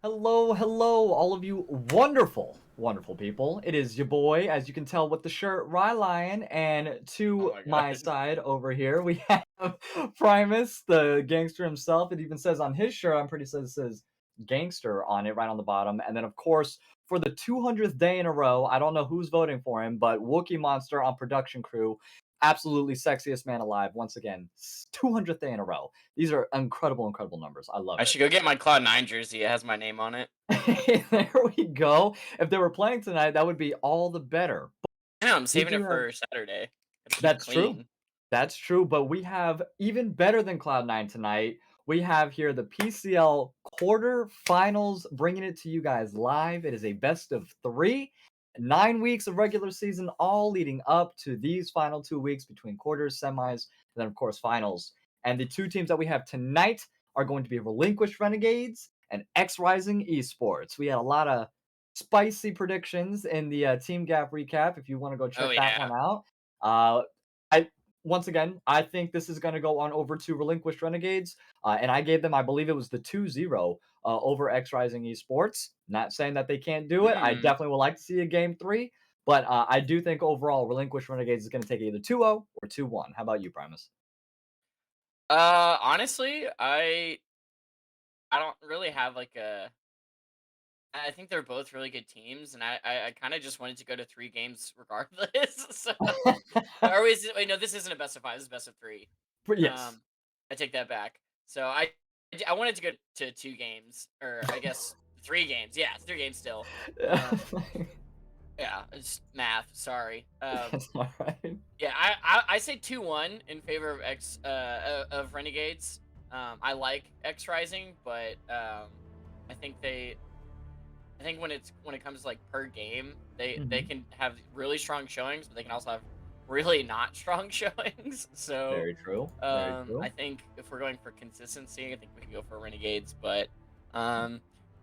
Hello, hello, all of you wonderful, wonderful people. It is your boy, as you can tell with the shirt, Rylionn, and Oh to my my god. side over here, we have Primus, the gangster himself. It even says on his shirt, I'm pretty sure it says gangster on it, right on the bottom. And then, of course, for the 200th day in a row, I don't know who's voting for him, but Wookie Monster on production crew, absolutely sexiest man alive. Once again, 200th day in a row. These are incredible, incredible numbers. I love I it. should go get my Cloud9 jersey. It has my name on it. There we go. If they were playing tonight, that would be all the better. Yeah, I'm We saving do it have for Saturday. Gotta keep it That's true. clean. That's true, but we have even better than Cloud9 tonight. We have here the PCL quarterfinals, bringing it to you guys live. It is a best of 3, 9 weeks of regular season, all leading up to these final 2 weeks between quarters, semis, and then, of course, finals. And the 2 teams that we have tonight are going to be Relinquished Renegades and XRising Esports. We had a lot of spicy predictions in the Team Gap recap if you want to go Oh check that one yeah. out. Uh, I once again, I think this is going to go on over to Relinquished Renegades, and I gave them, I believe it was the 2-0 over XRising Esports. Not saying that they can't do it. I Hmm. definitely would like to see a game 3, but I do think overall Relinquished Renegades is going to take either 2-0 or 2-1. How about you, Primus? Honestly, I don't really have like a. I think they're both really good teams, and I kind of just wanted to go to 3 games regardless. So, or is it? Wait, no, this isn't a best of 5. This is best of 3. But yes. Um, I take that back. So I wanted to go to 2 games, or I guess 3 games. Yeah, 3 games still. Um, Yeah, it's math. Sorry. That's all right. Yeah, I say 2-1 in favor of of Renegades. I like XRising, but I think they I think when it comes to, like, per game, they Mhm. can have really strong showings, but they can also have really not strong showings. So Very true. Very I true. think if we're going for consistency, I think we can go for Renegades. But um,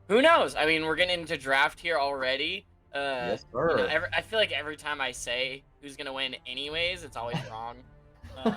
who knows? I mean, we're getting into draft here already. Yes, sir. I feel like every time I say who's gonna win, anyways, it's always wrong. Um,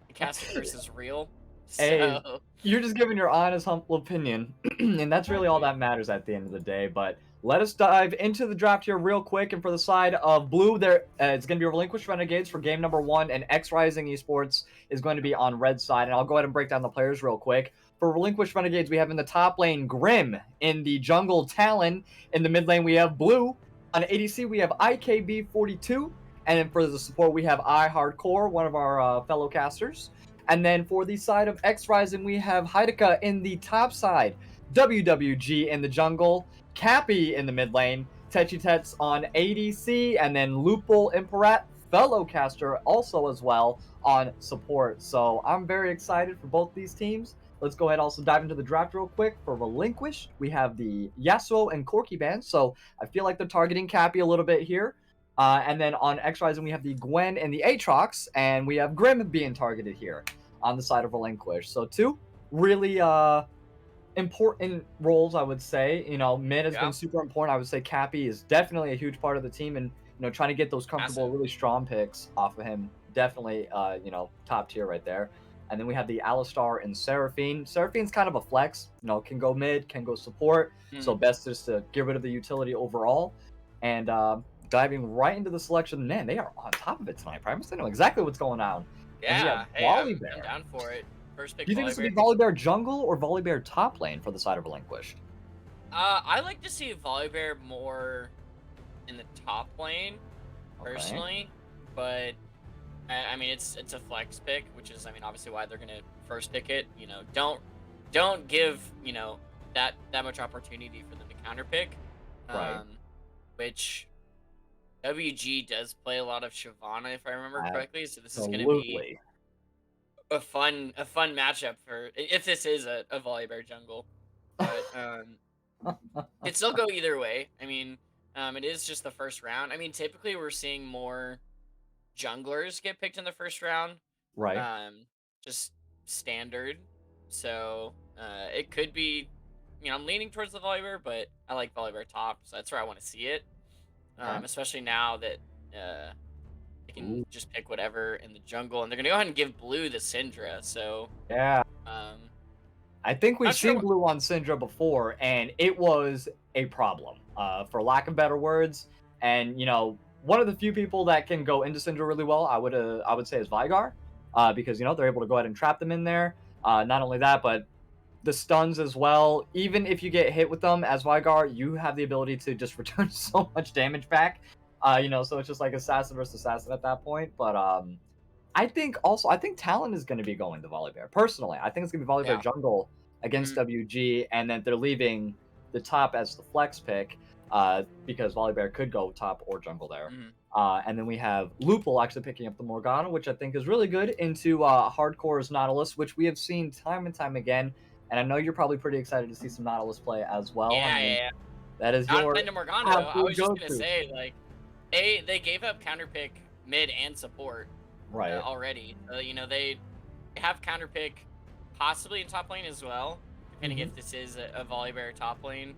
the caster curse is real. Hey, So you're just giving your honest, humble opinion, and that's really all exactly. that matters at the end of the day. But let us dive into the draft here real quick. And for the side of blue, there it's going to be Relinquished Renegades for game number 1, and XRising Esports is going to be on red side. And I'll go ahead and break down the players real quick. For Relinquished Renegades, we have in the top lane Grim, in the jungle Talon, in the mid lane we have Blue, on ADC we have IKB42, and then for the support we have iHardcore, one of our fellow casters. And then for the side of XRising, we have Heideka in the top side, WWG in the jungle, Cappy in the mid lane, Techitets on ADC, and then Lupul Imperat, fellow caster, also as well on support. So I'm very excited for both these teams. Let's go ahead and also dive into the draft real quick. For Relinquished, we have the Yasuo and Corki band, so I feel like they're targeting Cappy a little bit here. And then on XRising, we have the Gwen and the Aatrox, and we have Grim being targeted here on the side of Relinquish. So 2 really important roles, I would say. You know, mid has been Yeah, super important. I would say Cappy is definitely a huge part of the team, and trying to get those comfortable, massive. really strong picks off of him. Definitely, top tier right there. And then we have the Alistar and Seraphine. Seraphine's kind of a flex. Can go mid, can go support. So Hmm. best just to get rid of the utility overall. And diving right into the selection, man, they are on top of it tonight. Primus, they know exactly what's going on. And we have Yeah. Hey, I'm Volibear. down for it. First Do pick you think this will Volibear. be Volibear jungle or Volibear top lane for the side of Relinquished? I like to see Volibear more in the top lane, Okay. personally, but I mean it's a flex pick, which is, I mean, obviously why they're gonna first pick it. Don't give that much opportunity for them to counter pick. Right. Um, which WG does play a lot of Shyvana, if I remember correctly. So this is gonna be Absolutely. a fun matchup for if this is a Volibear jungle. But it still go either way. I mean, it is just the first round. I mean, typically we're seeing more junglers get picked in the first round. Right. Um, just standard. So it could be, I'm leaning towards the Volibear, but I like Volibear top, so that's where I want to see it. Okay. Especially now that they can Ooh. just pick whatever in the jungle, and they're gonna go ahead and give blue the Syndra. So Yeah. um, I think we've Not sure seen what. blue on Syndra before, and it was a problem, for lack of better words. And one of the few people that can go into Syndra really well, I would say is Vigar, because they're able to go ahead and trap them in there. Not only that, but the stuns as well. Even if you get hit with them as Vigar, you have the ability to just return so much damage back. So it's just like assassin versus assassin at that point. But I think Talon is going to be going to Volibear. Personally, I think it's going to be Volibear Yeah. jungle against Mhm. WG, and then they're leaving the top as the flex pick, because Volibear could go top or jungle there. Mhm. And then we have Lupul actually picking up the Morgana, which I think is really good into Hardcore's Nautilus, which we have seen time and time again. And I know you're probably pretty excited to see some Nautilus play as well. I Yeah, mean, yeah, yeah. that is Not your into Morgana though. I absolute was just gonna go-to. say like they gave up counter pick mid and support Right. already. They have counter pick possibly in top lane as well, depending Hmm. if this is a Volibear top lane.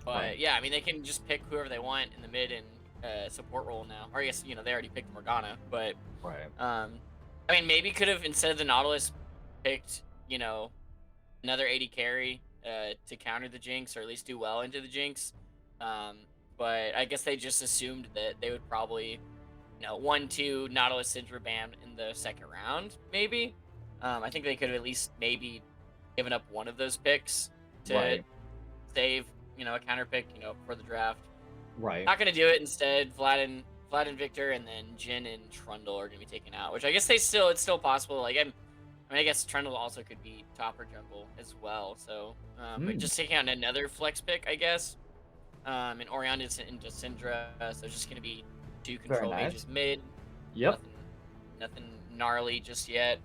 Right. But yeah, I mean they can just pick whoever they want in the mid and support role now. Or I guess they already picked Morgana, but Right. I mean maybe could have instead of the Nautilus picked another 80 carry to counter the Jinx or at least do well into the Jinx. Um, but I guess they just assumed that they would probably 1-2 Nautilus Syndra ban in the second round, maybe. I think they could have at least maybe given up one of those picks to Right. save, a counter pick, for the draft. Right. Not gonna do it. Instead, Vlad and Victor, and then Jin and Trundle are gonna be taken out. Which I guess it's still possible. Like I guess Trundle also could be top or jungle as well. So, but Hmm. just taking out another flex pick, I guess. And Orion is into Syndra, so it's just gonna be two Very control nice. mages mid. Yep. Nothing gnarly just yet.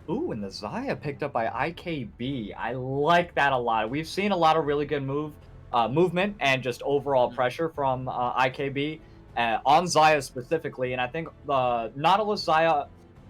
Ooh, and the Zaya picked up by IKB. I like that a lot. We've seen a lot of really good movement and just overall Mhm. pressure from IKB on Zaya specifically. And I think the Nautilus Zaya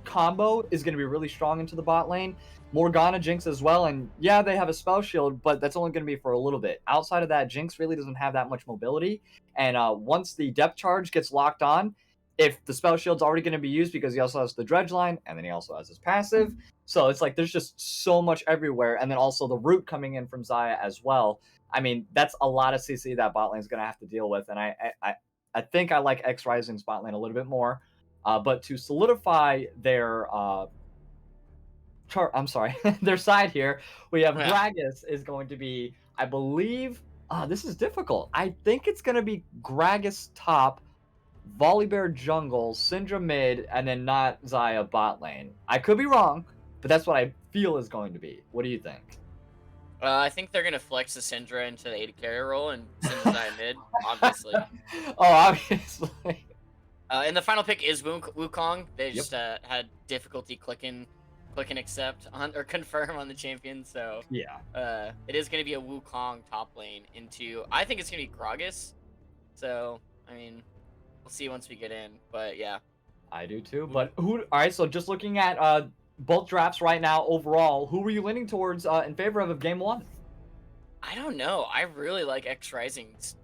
combo is going to be really strong into the bot lane. Morgana Jinx as well. And yeah, they have a spell shield, but that's only going to be for a little bit. Outside of that, Jinx really doesn't have that much mobility. And once the depth charge gets locked on, if the spell shield's already going to be used because he also has the dredge line and then he also has his passive, so it's like there's just so much everywhere, and then also the root coming in from Zaya as well. I mean, that's a lot of CC that bot lane's gonna have to deal with, and I think I like XRising's bot lane a little bit more. But to solidify their chart, I'm sorry, their side here, we have Yeah. Gragas is going to be, I believe, this is difficult. I think it's gonna be Gragas top, Volibear jungle, Syndra mid, and then not Zaya bot lane. I could be wrong, but that's what I feel is going to be. What do you think? I think they're gonna flex the Syndra into the 80 carry role and send Zaya mid, obviously. Oh, obviously. And the final pick is Wukong. They Yep. just had difficulty clicking accept on or confirm on the champion. So Yeah, it is going to be a Wukong top lane into. I think it's going to be Gragas. So I mean, we'll see once we get in. But yeah, I do too. Wu- But who? All right. So just looking at both drafts right now, overall, who were you leaning towards in favor of game one? I don't know. I really like XRising's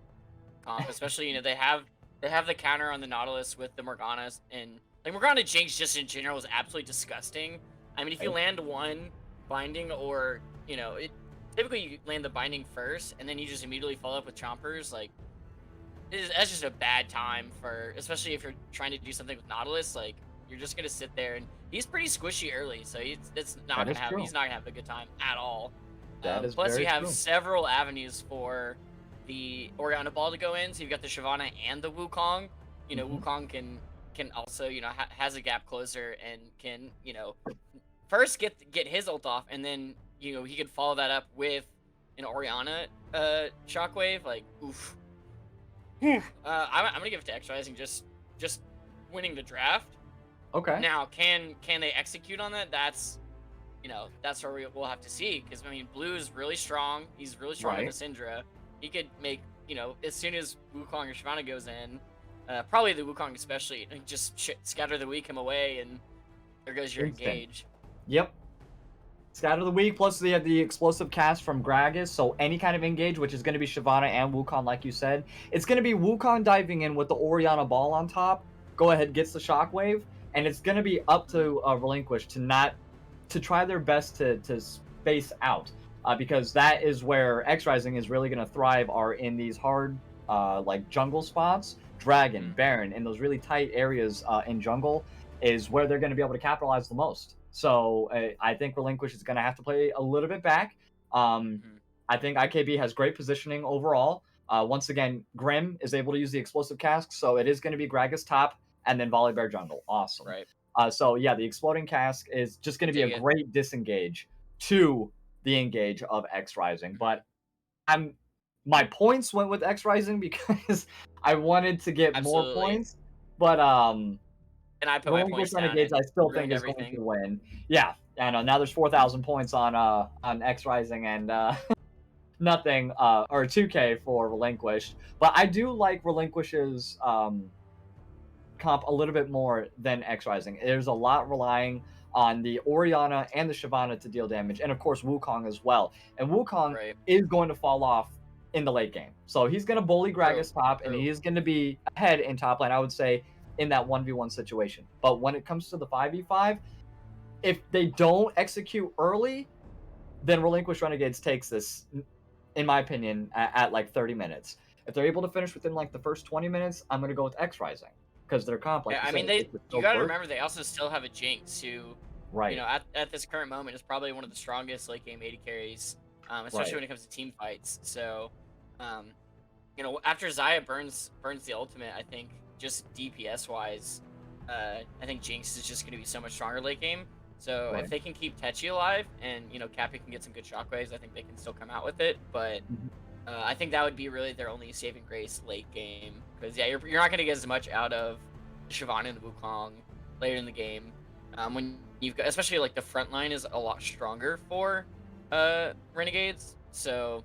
comp, especially they have the counter on the Nautilus with the Morganas, and like Morgana Jinx just in general is absolutely disgusting. I mean, if you Right. land one binding or typically you land the binding first and then you just immediately follow up with chompers, like that's just a bad time for, especially if you're trying to do something with Nautilus. Like you're just gonna sit there, and he's pretty squishy early, so That is true. he's not gonna have a good time at all. That is Plus, you very have true. several avenues for the Oriana ball to go in. So you've got the Shyvana and the Wukong. Hmm. Wukong can also has a gap closer and can first get his ult off, and then he could follow that up with an Oriana shockwave. Like oof. I'm gonna give it to XRising just winning the draft. Okay. Now, can they execute on that? That's where we'll have to see. Because I mean, Blue is really strong. He's really strong with Right. the Syndra. He could make as soon as Wukong or Shyvana goes in, probably the Wukong especially, and just scatter the weak him away, and there goes your Instant. engage. Yep. Scout of the week, plus they have the explosive cast from Gragas, so any kind of engage, which is going to be Shyvana and Wukong, like you said. It's going to be Wukong diving in with the Oriana ball on top. Go ahead, gets the shockwave, and it's going to be up to Relinquished to try their best to space out because that is where XRising is really going to thrive are in these hard like jungle spots. Dragon, Mhm. Baron, in those really tight areas in jungle is where they're going to be able to capitalize the most. So I think Relinquish is going to have to play a little bit back. Um, Mhm. I think IKB has great positioning overall. Once again, Grim is able to use the explosive cask, so it is going to be Gragas top and then Volibear jungle. Awesome. Right. So yeah, the exploding cask is just going to be a Dig it. great disengage to the engage of XRising. Mhm. But I'm my points went with XRising because I wanted to get more Absolutely. points. But And I put my Relinquish points down, Renegades and I it still think ruined is going to everything. win. Yeah, I know. Now there's 4,000 points on XRising and nothing or 2K for Relinquished. But I do like Relinquish's comp a little bit more than XRising. There's a lot relying on the Orianna and the Shyvana to deal damage, and of course Wukong as well. And Wukong Right. is going to fall off in the late game. So he's going to bully True. Gragas top, and True. he is going to be ahead in top lane, I would say, in that 1v1 situation. But when it comes to the 5v5, if they don't execute early, then Relinquish Renegades takes this, in my opinion, at like 30 minutes. If they're able to finish within like the first 20 minutes, I'm going to go with XRising because their comp, like Yeah, you I said, mean, it's you so got to burst. remember they also still have a Jinx who, Right, at this current moment is probably one of the strongest late game AD carries, especially right. when it comes to team fights. So, um, after Xayah burns the ultimate, I think just DPS wise, I think Jinx is just going to be so much stronger late game. So if Right. they can keep Techi alive and Cappy can get some good shockwaves, I think they can still come out with it. But Mhm. I think that would be really their only saving grace late game because yeah, you're not going to get as much out of Shyvana and Wukong later in the game. When you've got, especially like the front line is a lot stronger for Renegades. So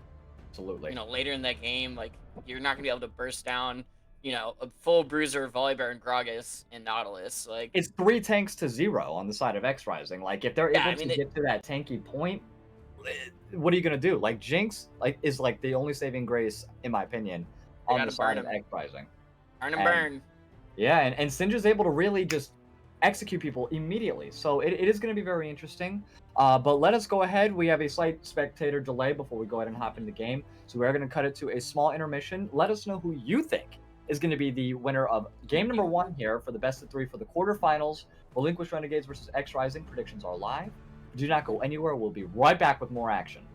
Absolutely. later in that game, like you're not gonna be able to burst down, a full bruiser, Volibear, and Gragas and Nautilus. Like, It's 3 tanks to 0 on the side of XRising. Like, if they're yeah, I able to mean, get to that tanky point, what are you gonna do? Like, Jinx, like, is like the only saving grace, in my opinion, they on the gotta burn side of him, XRising. burn him, And burn. yeah, and Sinja's able to really just execute people immediately. So it is going to be very interesting. But let us go ahead. We have a slight spectator delay before we go ahead and hop into game. So we're going to cut it to a small intermission. Let us know who you think is going to be the winner of game number 1 here for the best of 3 for the quarterfinals. Relinquished Renegades versus XRising. Predictions are live. Do not go anywhere. We'll be right back with more action.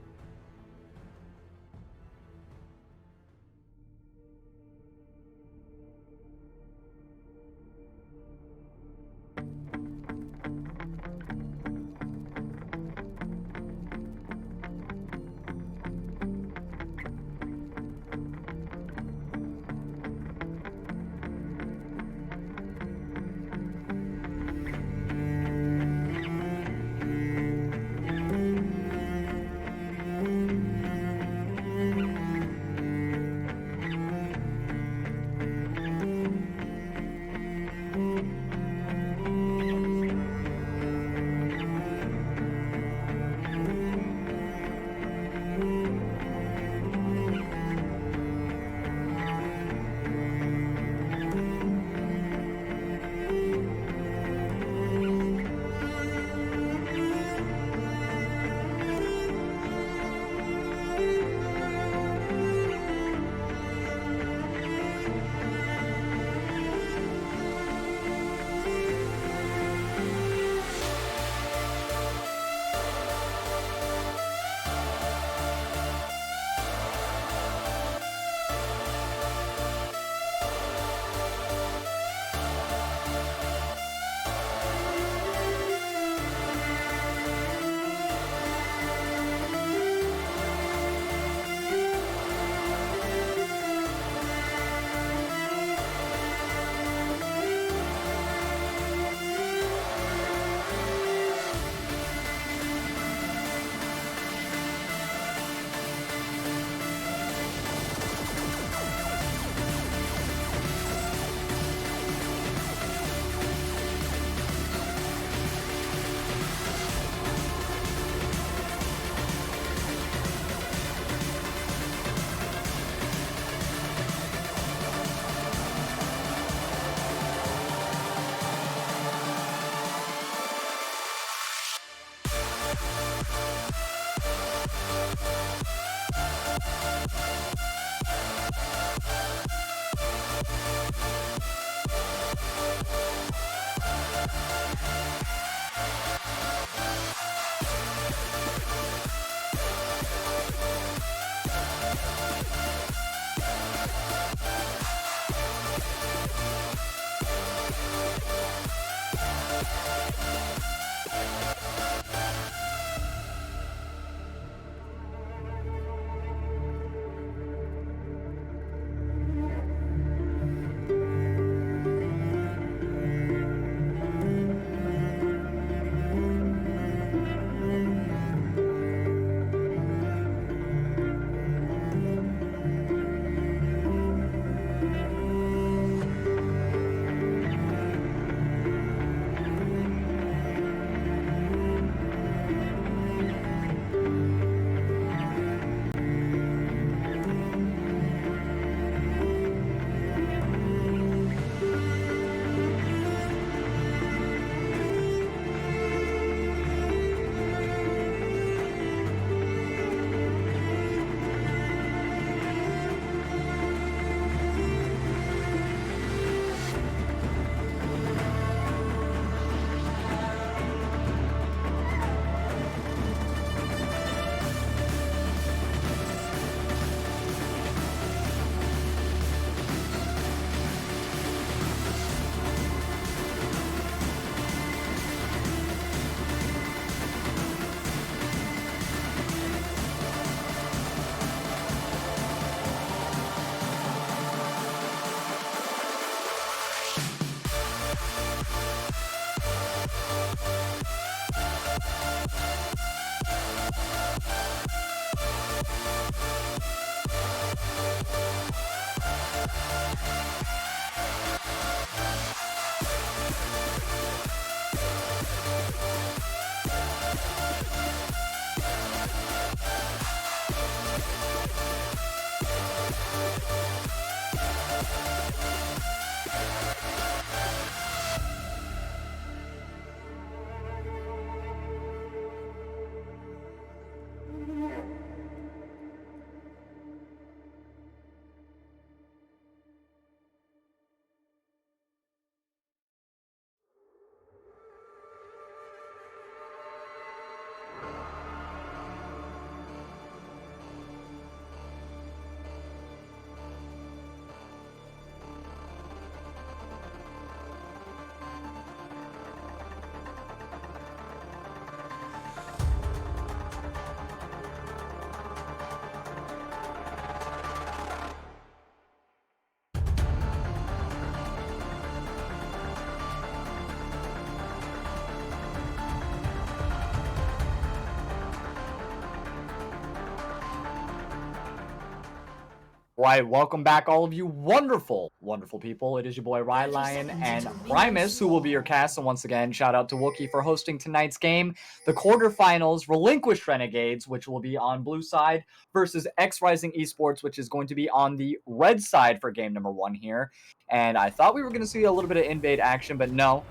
Right, welcome back, all of you wonderful, wonderful people. It is your boy Rylionn and Primus, who will be your cast. And once again, shout out to Wookie for hosting tonight's game, the quarterfinals, Relinquished Renegades, which will be on blue side, versus XRising Esports, which is going to be on the red side for game number 1 here. And I thought we were going to see a little bit of invade action, but no,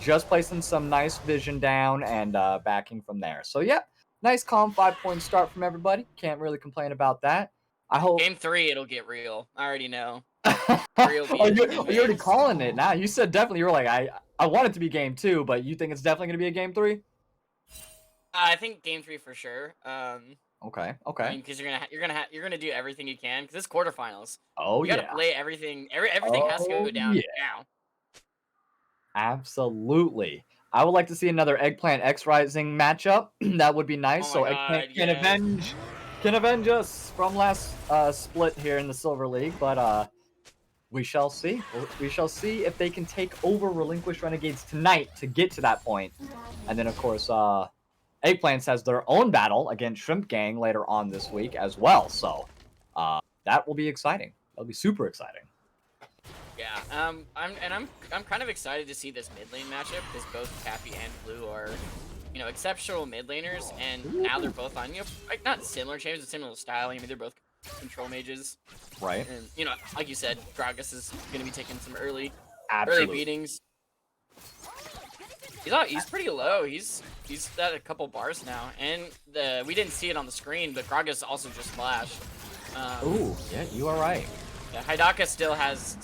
just placing some nice vision down and backing from there. So yeah, nice calm 5-point start from everybody. Can't really complain about that. I hope Game 3, it'll get real. I already know. oh, you're already calling it now. You said definitely. You were like, I want it to be game 2, but you think it's definitely going to be a game 3? I think game 3 for sure. Okay. I mean, because you're gonna do everything you can because it's quarterfinals. Oh You gotta yeah. play everything. Everything has to go down Yeah. now. Absolutely. I would like to see another Eggplant XRising matchup. That would be nice. Oh my So Eggplant god, yes. can avenge us from last split here in the Silver League, but we shall see. We shall see if they can take over Relinquished Renegades tonight to get to that point. And then, of course, Eggplants has their own battle against Shrimp Gang later on this week as well. So that will be exciting. That'll be super exciting. Yeah. I'm kind of excited to see this mid lane matchup because both Cappy and Blue are, exceptional mid laners, and now they're both on, like not similar champions, but similar style. I mean, they're both control mages. Right. And like you said, Gragas is gonna be taking some early beatings. He's pretty low. He's at a couple bars now, and we didn't see it on the screen, but Gragas also just flashed. Ooh, yeah, you are right. Yeah, Hidaka still has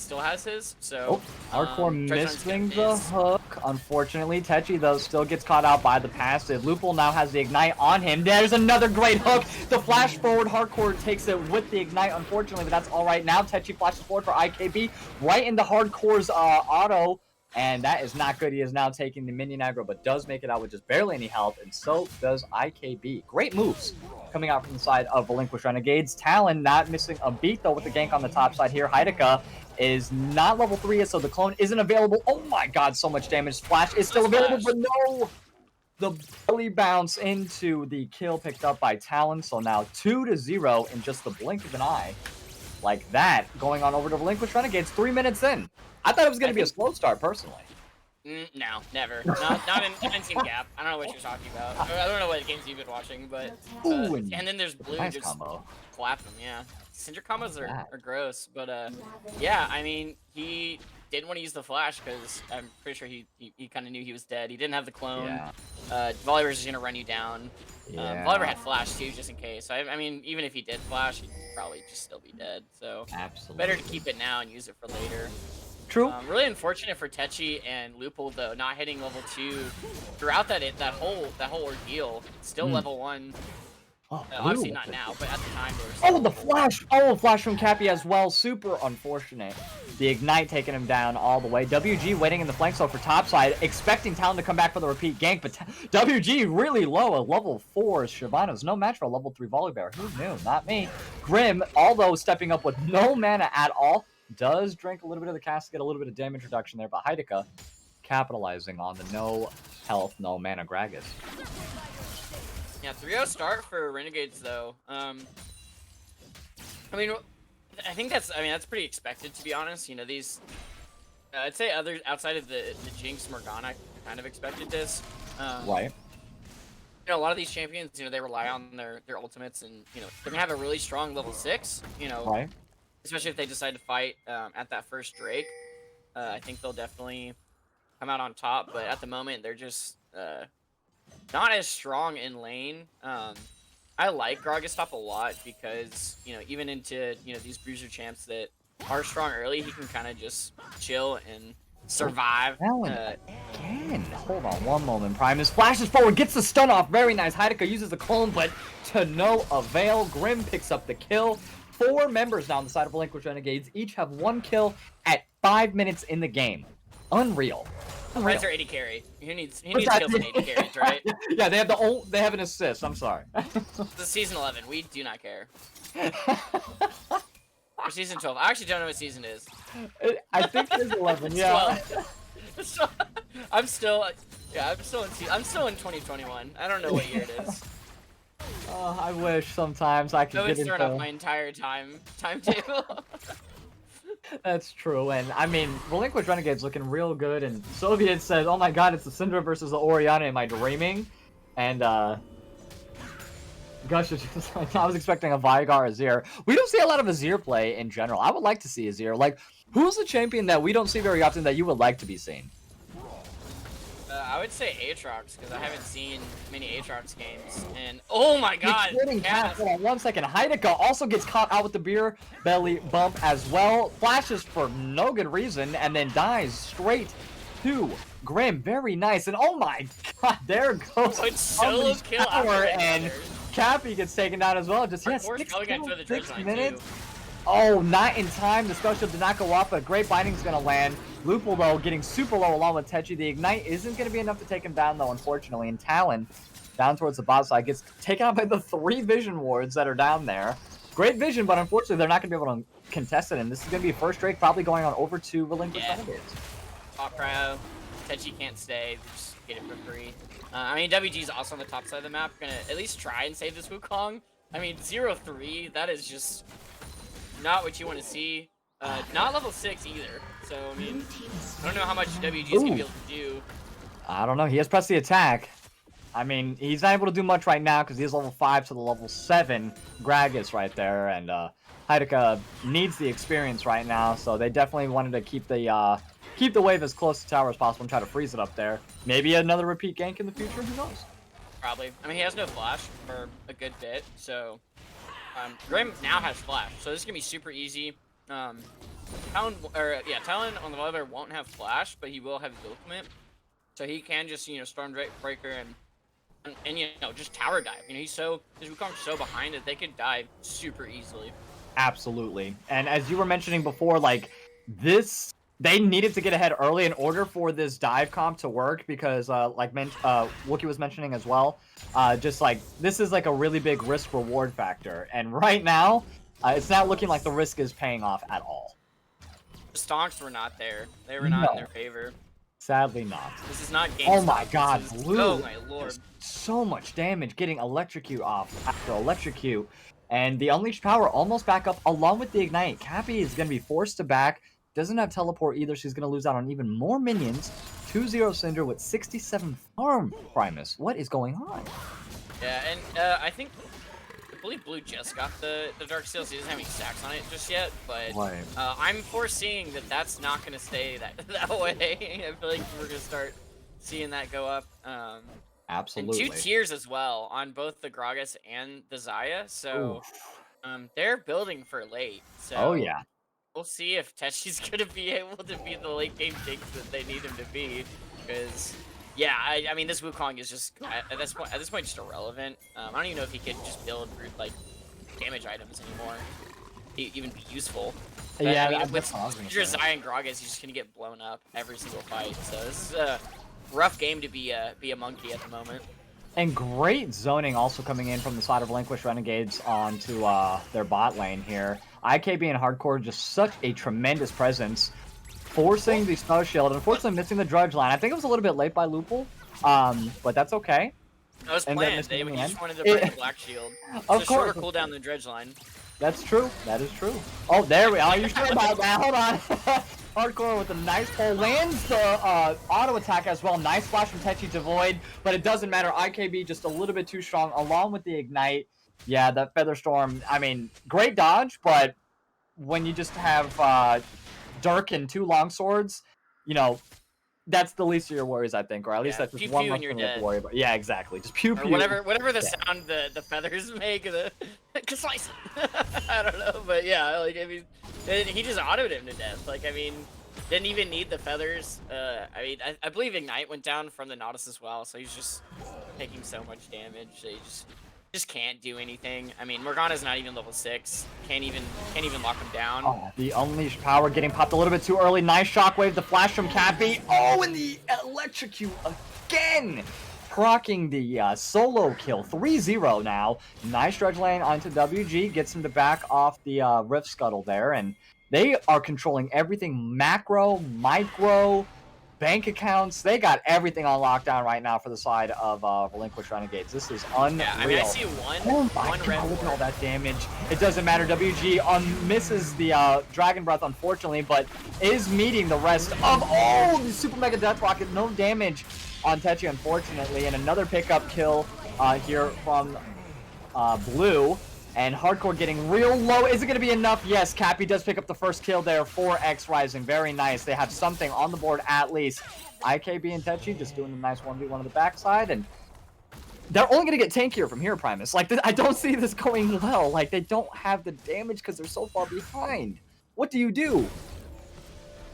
his, so Hardcore Trizon's gonna missing the miss. hook. Unfortunately, Techi, though, still gets caught out by the passive. Loophole now has the Ignite on him. There's another great hook. The flash forward, Hardcore takes it with the Ignite, unfortunately, but that's all right. Now Techi flashes forward for IKB, right into Hardcore's auto, and that is not good. He is now taking the minion aggro, but does make it out with just barely any health, and so does IKB. Great moves coming out from the side of Relinquished Renegades. Talon not missing a beat, though, with the gank on the top side here. Hidaka is not level 3 yet, so the clone isn't available. Oh my god, so much damage. Splash is still available, but no! The belly bounce into the kill picked up by Talon, so now 2-0 in just the blink of an eye. Like that, going on over to Relinquished Renegades 3 minutes in. I thought it was going to be a slow start, personally. No, never. Not in teamgap. I don't know what you're talking about. I don't know what games you've been watching, but Ooh, and then there's blue nice just combo. clap them. Yeah, Cinder combos are gross, but yeah. I mean, he didn't want to use the flash because I'm pretty sure he kind of knew he was dead. He didn't have the clone. Yeah. Volibear's just gonna run you down. Yeah. Volibear had flash too, just in case. I mean, even if he did flash, he'd probably just still be dead. So Absolutely. better to keep it now and use it for later. True. Really unfortunate for Techi and Loophole though, not hitting level 2 throughout that whole ordeal. Still level 1. Oh, obviously not now, but at the time they were still the flash! Oh, flash from Cappy as well. Super unfortunate. The Ignite taking him down all the way. WG waiting in the flank zone for topside, expecting Talon to come back for the repeat gank, but WG really low. A level 4 Shyvana's no match for a level 3 Volibear. Who knew? Not me. Grim, although stepping up with no mana at all, does drink a little bit of the cast to get a little bit of damage reduction there, but Hidaka capitalizing on the no health, no mana Gragas. Yeah, 3-0 start for Renegades though. I mean, I think that's pretty expected, to be honest. You know, these I'd say others outside of the Jinx Morgana kind of expected this. Right. You know, a lot of these champions, you know, they rely on their ultimates, and you know, they're gonna have a really strong level 6. You know, Right. Especially if they decide to fight at that first Drake. I think they'll definitely come out on top, but at the moment they're just not as strong in lane. I like Grogastop a lot because, you know, even into, you know, these bruiser champs that are strong early, he can kind of just chill and survive. Again. Hold on one moment. Primus flashes forward, gets the stun off. Very nice. Hidaka uses the clone, but to no avail. Grim picks up the kill. 4 members now on the side of Relinquished Renegades. Each have 1 kill at 5 minutes in the game. Unreal. Reds are 80 carry. He needs kills in 80 carries, right? Yeah, they have an assist. I'm sorry. This is season 11. We do not care. Or season 12. I actually don't know what season is. I think it's 11. Yeah. I'm still in 2021. I don't know what year it is. I wish sometimes I could get into... thrown off my entire timetable. That's true, and I mean, Relinquished Renegade's looking real good, and Soviet says, oh my god, it's the Syndra versus the Orianna, am I dreaming? And, Gush is just like, I was expecting a Veigar Azir. We don't see a lot of Azir play in general. I would like to see Azir. Like, who's the champion that we don't see very often that you would like to be seen? I would say Aatrox, because I haven't seen many Aatrox games. And oh my god! Hold on 1 second. Hidaka also gets caught out with the beer belly bump as well. Flashes for no good reason and then dies straight to Grim. Very nice. And oh my god, there goes solo kill and Cappy gets taken down as well. Just 6 minutes. Oh, not in time. The special did not go off, but great binding's gonna land. Loophole, though, getting super low along with Techi. The Ignite isn't going to be enough to take him down, though, unfortunately. And Talon, down towards the bot side, gets taken out by the 3 vision wards that are down there. Great vision, but unfortunately, they're not going to be able to contest it. And this is going to be a first Drake, probably going on over to Relinquished Renegades. Top cryo. Techi can't stay. They just get it for free. I mean, WG's also on the top side of the map. Going to at least try and save this Wukong. I mean, 0-3, that is just not what you want to see. Not level 6 either. So, I mean, I don't know how much WG is going to be able to do. I don't know. He has pressed the attack. I mean, he's not able to do much right now because he is level 5 to the level 7 Gragas right there. And Hidaka needs the experience right now. So they definitely wanted to keep the wave as close to tower as possible and try to freeze it up there. Maybe another repeat gank in the future. Who knows? Probably. I mean, he has no flash for a good bit. So, Grim now has flash. So this is going to be super easy. Um, Talon on the other won't have flash, but he will have ultimate, so he can just storm breaker and just tower dive. His Wukong's so behind that they could dive super easily. Absolutely. And as you were mentioning before, like they needed to get ahead early in order for this dive comp to work because Wookie was mentioning as well, just like this is like a really big risk reward factor. And right now, it's not looking like the risk is paying off at all. The stonks were not there. They were not in No. their favor. Sadly not. This is not game. Oh my god, Blue! Oh my lord. So much damage getting electrocute off after electrocute. And the Unleashed Power almost back up along with the Ignite. Cappy is going to be forced to back. Doesn't have Teleport either. She's going to lose out on even more minions. 2-0 Cinder with 67 farm, Primus. What is going on? Yeah, and I believe Blue just got the Dark Seal, so he doesn't have any stacks on it just yet, but Right. I'm foreseeing that's not going to stay that way. I feel like we're going to start seeing that go up. Absolutely. And 2 tiers as well on both the Gragas and the Xayah, so they're building for late. So oh yeah. we'll see if Techi's going to be able to be the late game jinx that they need him to be, because yeah, I mean this Wukong is just at this point just irrelevant. I don't even know if he could just build like damage items anymore, even be useful. But, Yeah, I mean, with Xayah and Gragas, he's just gonna get blown up every single fight. So this is a rough game to be a monkey at the moment. And great zoning also coming in from the side of Relinquished Renegades onto their bot lane here. IKB and Hardcore just such a tremendous presence, forcing the Snow Shield, unfortunately missing the Drudge line. I think it was a little bit late by Loople, but that's okay. That was planned. He just wanted to break the Black Shield. Of it's a shorter cooldown than Dredge line. That's true. That is true. Oh, there we are. You're sure about that? Hold on. Hardcore with a nice pull. Lands the auto attack as well. Nice flash from Techi to Void, but it doesn't matter. IKB just a little bit too strong along with the Ignite. Yeah, that Feather Storm, I mean, great dodge, but when you just have Dirk and 2 longswords, that's the least of your worries, I think, or at least that's just one less thing to worry about. Yeah, exactly. Just pew pew. Or whatever the sound the feathers make. Slice. I don't know, but yeah, like I mean, he just autoed him to death. Like I mean, didn't even need the feathers. I mean, I believe Ignite went down from the Nautilus as well, so he's just taking so much damage. So he just can't do anything. I mean, Morgana's not even level 6. Can't even lock him down. Oh, the Unleashed Power getting popped a little bit too early. Nice shockwave, the flash from Cappy. Oh, and the electrocute again. Procking the solo kill. 3-0 now. Nice dredge lane onto WG. Gets him to back off the Rift Scuttle there. And they are controlling everything macro, micro, bank accounts. They got everything on lockdown right now for the side of Relinquished Renegades. This is unreal. Yeah, I mean, I see one red look at all that damage. It doesn't matter. WG misses the Dragon Breath, unfortunately, but is meeting the rest of the Super Mega Death Rocket. No damage on Techi, unfortunately, and another pickup kill here from Blue. And Hardcore getting real low. Is it going to be enough? Yes, Cappy does pick up the first kill there for XRising. Very nice. They have something on the board at least. IKB and Techi just doing the nice 1v1 on the backside. And they're only going to get tankier from here, Primus. Like, I don't see this going well. Like, they don't have the damage because they're so far behind. What do you do?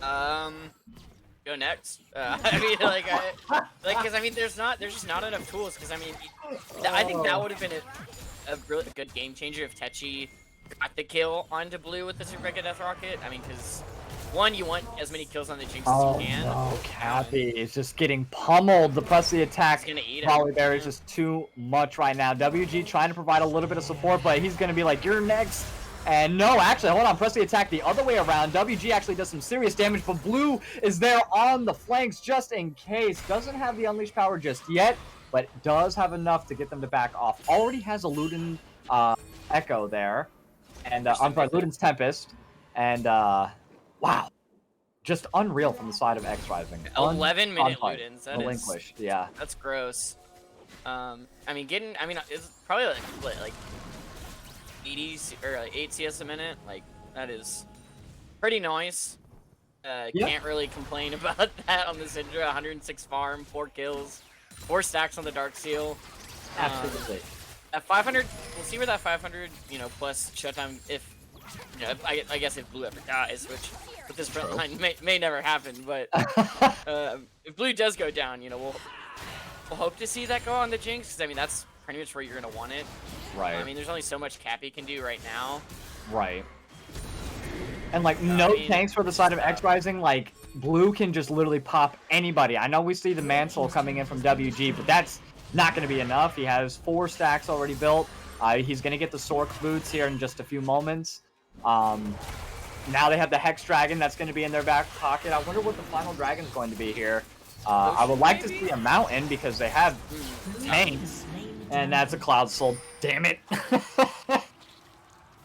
Go next. I mean, because I mean, there's just not enough tools. Because I mean, I think that would have been a really good game changer if Techi got the kill onto Blue with the Super Mega Death Rocket. I mean, because one, you want as many kills on the Jinx as you can. Oh, Cappy is just getting pummeled. The press the attack. Gonna eat Probably there is just too much right now. WG trying to provide a little bit of support, but he's gonna be like, "You're next." And no, actually, hold on. Press the attack the other way around. WG actually does some serious damage, but Blue is there on the flanks just in case. Doesn't have the Unleashed Power just yet, but does have enough to get them to back off. Already has a Luden Echo there. And, I'm sorry, Luden's Tempest. And, wow. Just unreal from the side of XRising. 11-minute Ludens. Relinquished, yeah. That's gross. I mean, it's probably like 80 or like 8 CS a minute. Like, that is pretty nice. Can't really complain about that on the Syndra. 106 farm, 4 kills, 4 stacks on the Dark Seal. Absolutely. At 500, we'll see where that 500, plus shutdown, if You know, I guess if Blue ever dies, which with this front line may never happen, but if Blue does go down, you know, we'll hope to see that go on the Jinx, because I mean that's pretty much where you're gonna want it. Right. I mean, there's only so much Cappy can do right now. Right. And like no tanks for the side of XRising, like Blue can just literally pop anybody. I know we see the Mantle coming in from WG, but that's not going to be enough. He has 4 stacks already built. He's going to get the Sork's boots here in just a few moments. Now they have the Hex Dragon that's going to be in their back pocket. I wonder what the final dragon is going to be here. I would like to see a Mountain because they have tanks, and that's a Cloud Soul. Damn it.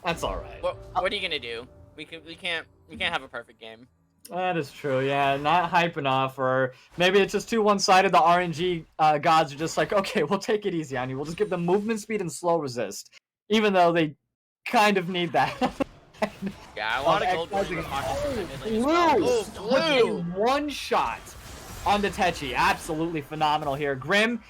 That's all right. What are you gonna do? We can't have a perfect game. That is true, yeah. Not hype enough, or maybe it's just too one-sided. The RNG gods are just like, okay, we'll take it easy on you. We'll just give them movement speed and slow resist, even though they kind of need that. Yeah, I want a gold Blue one shot on the Techi. Absolutely phenomenal here. Grim,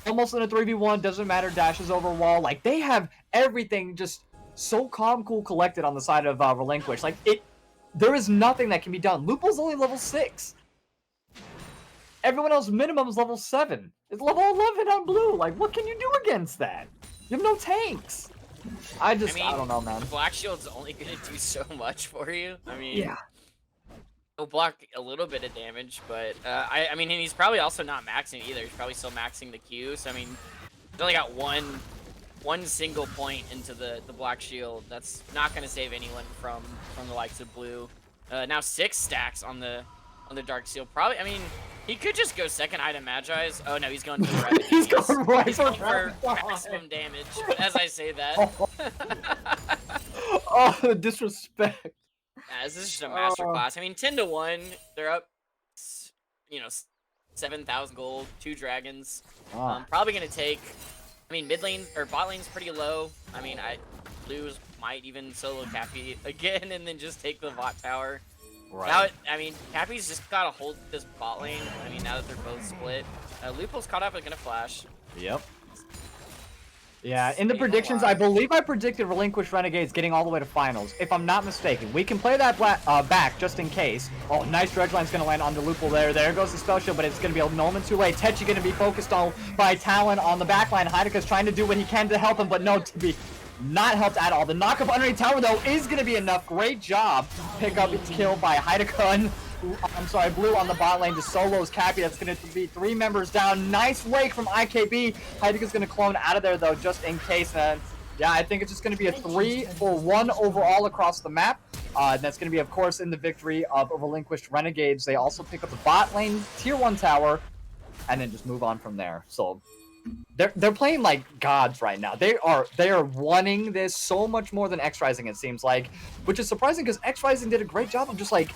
almost in a 3v1, doesn't matter, dashes over wall. Like, they have everything just so calm, cool, collected on the side of Relinquished. Like, there is nothing that can be done. Lupo's only level 6. Everyone else minimum is level 7. It's level 11 on Blue. Like, what can you do against that? You have no tanks. I mean, I don't know, man. The Black Shield's only gonna do so much for you. I mean, yeah. He'll block a little bit of damage, but I mean, and he's probably also not maxing either. He's probably still maxing the Q. So I mean, he's only got one single point into the Black Shield. That's not gonna save anyone from the likes of Blue. Now 6 stacks on the Dark Seal. Probably, I mean, he could just go second item Magi's. Oh no, he's going for red. He's going right he's going for maximum damage. As I say that. Oh, the disrespect. Yeah, this is just a masterclass. I mean, 10-1. They're up, you know, 7,000 gold, 2 dragons. Probably gonna take. I mean, mid lane or bot lane's pretty low. I mean, Blues might even solo Cappy again and then just take the bot tower. Right. Now, I mean, Cappy's just gotta hold this bot lane. I mean, now that they're both split, Lupo's caught up and gonna flash. Yep. Yeah, in the predictions, I believe I predicted Relinquished Renegades getting all the way to finals, if I'm not mistaken. We can play that back just in case. Oh, nice dredge line's gonna land on the Lupo there. There goes the spell shield, but it's gonna be a moment too late. Techi gonna be focused on by Talon on the back line. Heideke's trying to do what he can to help him, but no, to be not helped at all. The knock-up underneath tower, though, is gonna be enough. Great job. Pick up its kill by Heideke. I'm sorry, Blue on the bot lane just solos Cappy. That's going to be 3 members down. Nice wake from IKB. Heideke's going to clone out of there, though, just in case. Yeah, I think it's just going to be a 3-1 overall across the map. That's going to be, of course, in the victory of Relinquished Renegades. They also pick up the bot lane, tier 1 tower, and then just move on from there. So they're playing like gods right now. They are wanting this so much more than XRising, it seems like, which is surprising because XRising did a great job of just like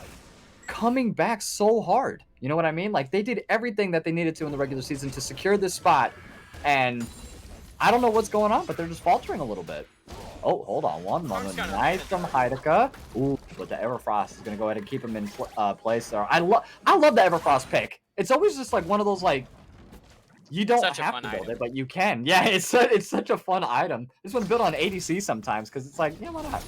coming back so hard. You know what I mean? Like, they did everything that they needed to in the regular season to secure this spot, and I don't know what's going on, but they're just faltering a little bit. Oh, hold on one moment. Nice from Heideke. Ooh, but the Everfrost is going to go ahead and keep him in place there. I love the Everfrost pick. It's always just like one of those, like, you don't have to build it, but you can. Yeah, it's such a fun item. This one's built on ADC sometimes because it's like, yeah, why not?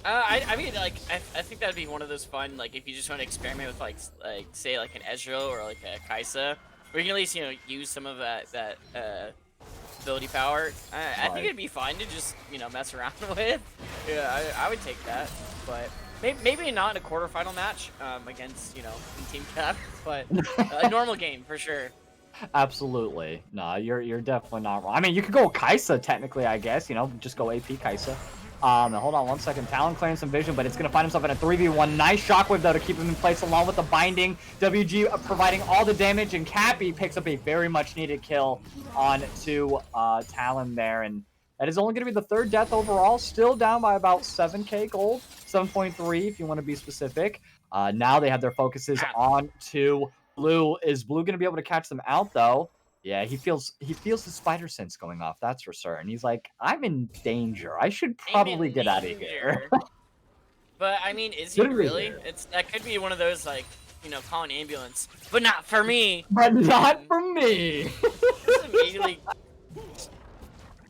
I mean, like, I think that'd be one of those fun, like, if you just want to experiment with, like say, like, an Ezreal or, like, a Kai'Sa, where you can at least, you know, use some of that ability power. I think it'd be fun to just, you know, mess around with. Yeah, I would take that, but maybe not in a quarterfinal match against, you know, in teamgap, but a normal game, for sure. Absolutely. No, you're definitely not wrong. I mean, you could go Kai'Sa, technically, I guess, you know, just go AP Kai'Sa. Hold on one second. Talon clearing some vision, but it's going to find himself in a 3v1. Nice shockwave, though, to keep him in place along with the binding. WG providing all the damage, and Cappy picks up a very much needed kill on to Talon there. And that is only going to be the 3rd death overall. Still down by about 7k gold. 7.3 if you want to be specific. Now they have their focuses on to Blue. Is Blue going to be able to catch them out, though? Yeah, he feels the spider sense going off, that's for certain. He's like, I'm in danger. I should probably get out of here. But I mean, is he really? That could be one of those, like, you know, call an ambulance, but not for me. But not for me. Just immediately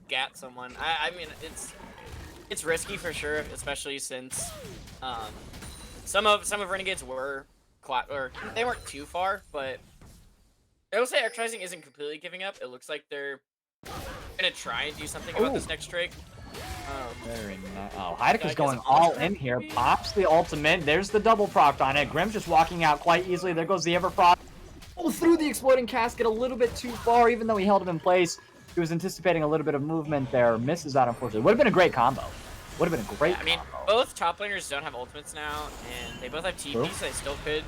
gat someone. I mean, it's it's risky for sure, especially since some of Renegades were or they weren't too far, but I will say XRising isn't completely giving up. It looks like they're gonna try and do something about this next Drake. Very nice. Oh, Heideke's going on all the in here. Pops the ultimate. There's the double proc on it. Grimm's just walking out quite easily. There goes the Everfrost. Oh, through the exploding casket a little bit too far, even though he held him in place. He was anticipating a little bit of movement there. Misses out, unfortunately. Would have been a great combo. Would have been a great combo. Both top laners don't have ultimates now, and they both have TP, so they still could.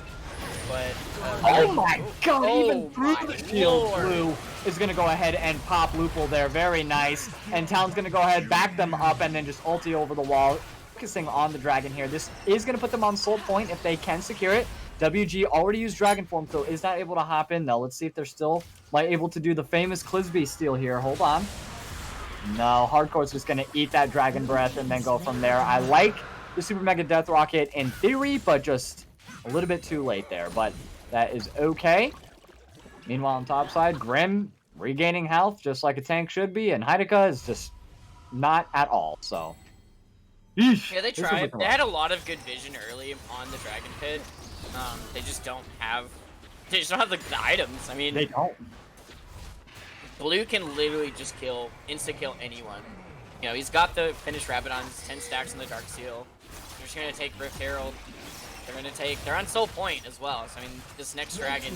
But oh my god, even through the shield, Blue is going to go ahead and pop Loophole there. Very nice. And Talon's going to go ahead, back them up, and then just ulti over the wall. Focusing on the dragon here. This is going to put them on soul point if they can secure it. WG already used dragon form, so is not able to hop in though. Let's see if they're still able to do the famous Clisby steal here. Hold on. No, Hardcore's just going to eat that dragon breath and then go from there. I like the Super Mega Death Rocket in theory, but just a little bit too late there, but that is okay. Meanwhile, on top side, Grimm regaining health just like a tank should be, and Heideka is just not at all, so. Eesh, yeah, they tried. They had a lot of good vision early on the Dragon Pit. They just don't have the items. I mean, they don't. Blue can literally just insta-kill anyone. You know, he's got the finished Rabadon's 10 stacks on the Dark Seal. They're just gonna take Rift Herald. They're on soul point as well. So I mean, this next dragon,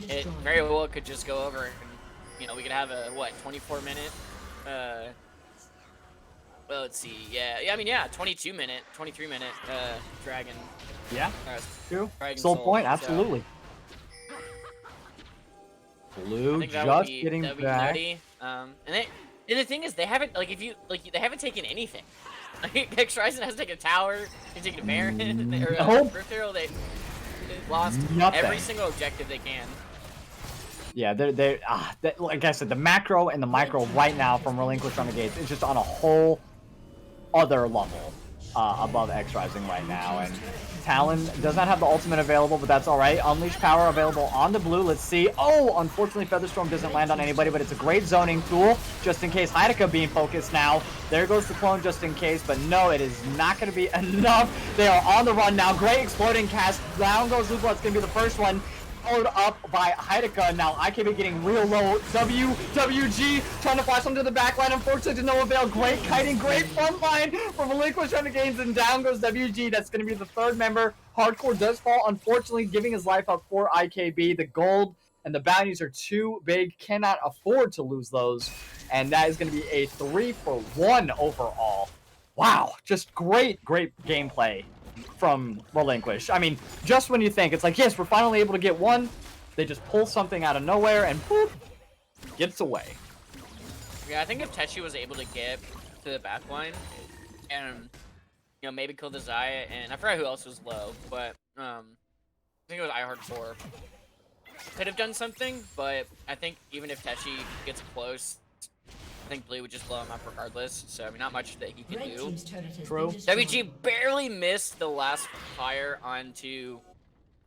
it very well could just go over, and you know, we could have a 24-minute. Well, let's see. Yeah. I mean, 22-minute, 23-minute dragon. Yeah. True. Soul point, absolutely. So. Blue just getting back. And the thing is, they haven't they haven't taken anything. Like, XRising hasn't taken a tower, they've taken a Baron, or Rift Herald, they lost every single objective they can. Yeah, they're like I said, the macro and the micro right now from Relinquished Renegades is just on a whole other level above XRising right now. And Talon does not have the ultimate available, but that's all right. Unleash power available on the blue. Let's see. Oh, unfortunately, Featherstorm doesn't land on anybody, but it's a great zoning tool just in case. Heideka being focused now. There goes the clone just in case, but no, it is not going to be enough. They are on the run now. Great exploding cast. Down goes Lupo. It's going to be the first one. Followed up by Heideka. Now IKB getting real low. WG trying to flash onto the back line. Unfortunately to no avail. Great kiting, great front line from Relinquished Renegades, and down goes WG. That's going to be the third member. Hardcore does fall, unfortunately, giving his life up for IKB. The gold and the bounties are too big. Cannot afford to lose those. And that is going to be a 3-for-1 overall. Wow, just great gameplay from Relinquished. I mean, just when you think it's like, yes, we're finally able to get one, they just pull something out of nowhere and boop, gets away. Yeah, I think if Techi was able to get to the back line and, you know, maybe kill the Xayah, and I forgot who else was low, but I think it was iHeart4, could have done something, but I think even if Techi gets close, I think Blue would just blow him up regardless, so I mean, not much that he can do. True. WG barely missed the last fire onto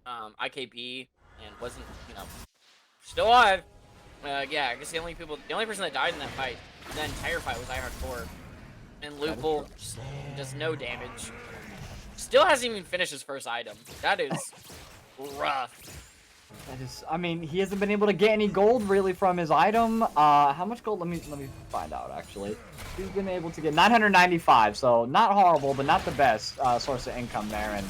IKB and wasn't, you know, still alive. Yeah, I guess the only person that died in that fight, that entire fight, was iHeart4. And Loophole just does no damage. Still hasn't even finished his first item. That is rough. That is, I mean, he hasn't been able to get any gold really from his item. How much gold? Let me find out actually. He's been able to get 995, so not horrible, but not the best source of income there. And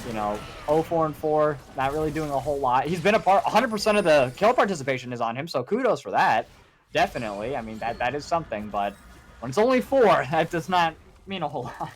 you know, 0-4-4, not really doing a whole lot. He's been a part. 100% of the kill participation is on him, so kudos for that. Definitely. I mean, that is something, but when it's only 4, that does not mean a whole lot.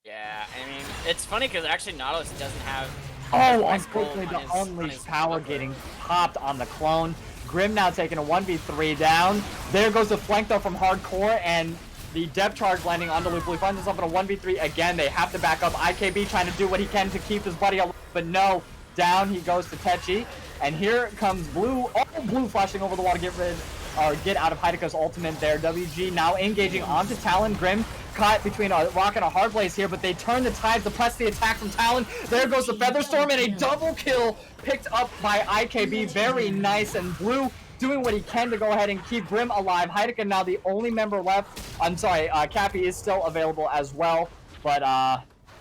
Yeah, I mean, it's funny because actually Nautilus doesn't have. Oh, unfortunately, the unleashed power getting popped on the clone. Grimm now taking a 1v3 down. There goes the flank, though, from Hardcore, and the depth charge landing onto Loophole. He finds himself in a 1v3 again. They have to back up. IKB trying to do what he can to keep his buddy alive, but no. Down he goes to Techi, and here comes Blue. Oh, Blue flashing over the wall to get out of Heideka's ultimate there. WG now engaging onto Talon. Grimm caught between a rock and a hard place here, but they turn the tide to press the attack from Talon. There goes the Featherstorm, and a double kill picked up by IKB. Very nice, and Blue doing what he can to go ahead and keep Grim alive. Heideka now the only member left. I'm sorry, Cappy is still available as well, but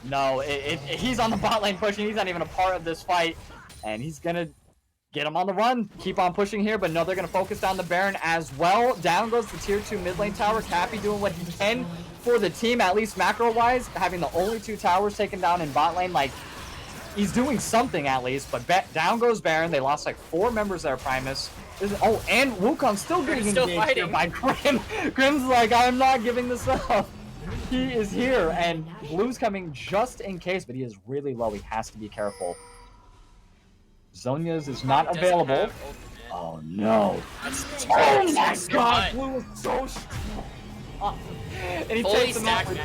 no, he's on the bot lane pushing. He's not even a part of this fight, and he's gonna get him on the run. Keep on pushing here, but no, they're gonna focus down the Baron as well. Down goes the tier 2 mid lane tower. Cappy doing what he can for the team, at least macro-wise, having the only 2 towers taken down in bot lane. Like, he's doing something at least, but down goes Baron. They lost like 4 members there, Primus. Oh, and Wukong's still getting engaged here by Grim. Grim's like, I'm not giving this up. He is here, and Blue's coming just in case, but he is really low. He has to be careful. Zhonya's is not available. Oh, no. Oh, my God. Blue is so strong. And he takes him out with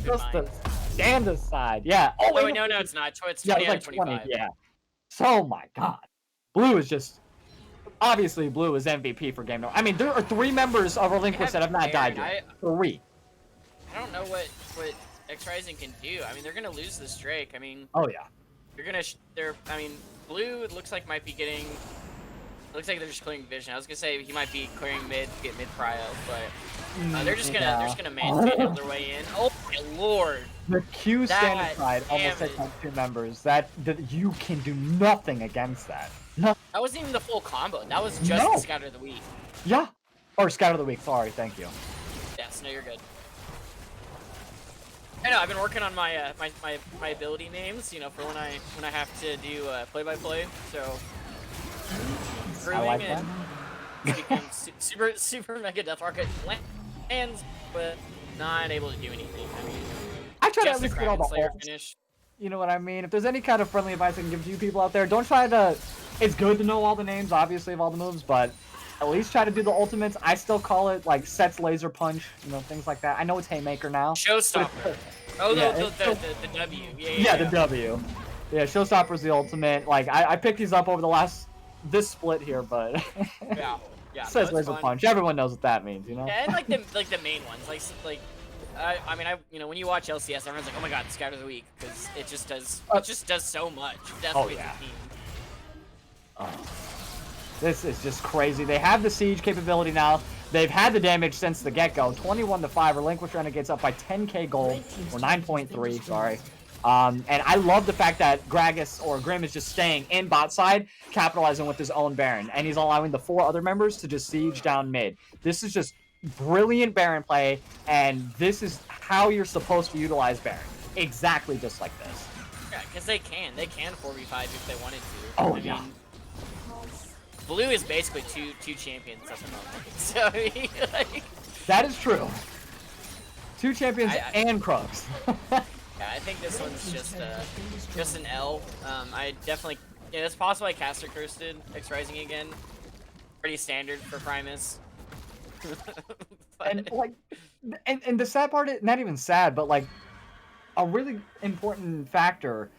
just the stand aside. Yeah. Oh, wait, no, it's not. It's 20 out of 25. Yeah. So, my God. Blue is just... Obviously, Blue is MVP for game number. I mean, there are 3 members of Relinquished that have not died yet. 3. I don't know what XRising can do. I mean, they're gonna lose this Drake. I mean, oh yeah, I mean, Blue, it looks like might be getting. It looks like they're just clearing vision. I was gonna say he might be clearing mid to get mid prio, but they're just gonna man their way in. Oh my lord! The Q stand aside almost takes out 2 members. That you can do nothing against that. No. That wasn't even the full combo. That was just the Scatter of the Week. Yeah, or Scatter of the Week. Sorry, thank you. Yes, no, you're good. I know, I've been working on my my ability names, you know, for when I have to do play-by-play. So I like that. Become super mega death rocket lands, but not able to do anything. I mean, I try to at least get all the finish. You know what I mean? If there's any kind of friendly advice I can give to you people out there, don't try to. It's good to know all the names, obviously, of all the moves, but at least try to do the ultimates. I still call it like Set's laser punch, you know, things like that. I know it's Haymaker now. Showstopper. Oh, yeah, the W. Yeah, the W. Yeah, Showstopper's the ultimate. Like I picked these up over this split here, but yeah. Set's laser punch. Everyone knows what that means, you know. Yeah, and like the main ones, like. I mean, you know, when you watch LCS, everyone's like, "Oh my God, Scatter of the Week," because it just does so much. Definitely the team. Oh. This is just crazy. They have the siege capability now. They've had the damage since the get-go. 21-5. Relinquished Renegades up by 10k gold, or 9.3. Sorry. And I love the fact that Gragas or Grim is just staying in bot side, capitalizing with his own Baron, and he's allowing the 4 other members to just siege down mid. This is just brilliant Baron play, and this is how you're supposed to utilize Baron. Exactly just like this. Yeah, because they can 4v5 if they wanted to. Oh, I mean, Blue is basically two champions at the moment. So I mean, like, that is true. 2 champions and Krugs. Yeah, I think this one's just an L. I definitely it's possible I caster cursed XRising again. Pretty standard for Primus. And like, and the sad part is not even sad, but like a really important factor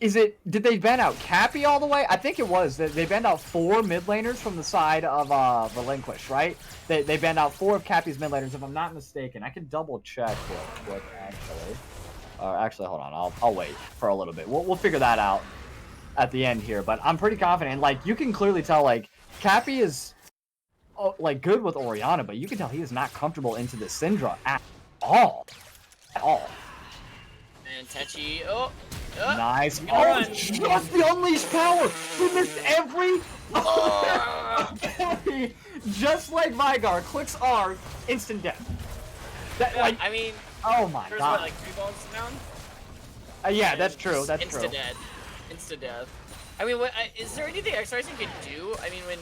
is did they ban out Cappy all the way? I think it was. They banned out 4 mid laners from the side of Relinquished, right? They banned out 4 of Cappy's mid laners, if I'm not mistaken. I can double check real quick, actually. Actually, hold on. I'll wait for a little bit. We'll figure that out at the end here. But I'm pretty confident. Like, you can clearly tell, like, Cappy is like good with Orianna, but you can tell he is not comfortable into the Syndra at all. At all. And Techi, nice. Oh, just the unleashed power. He missed every ability. Just like Vygar, clicks R, instant death. That, like, I mean, oh my God. What, like 3 balls down? Yeah, that's true. That's true. Insta death. I mean, is there anything XRising can do? I mean, when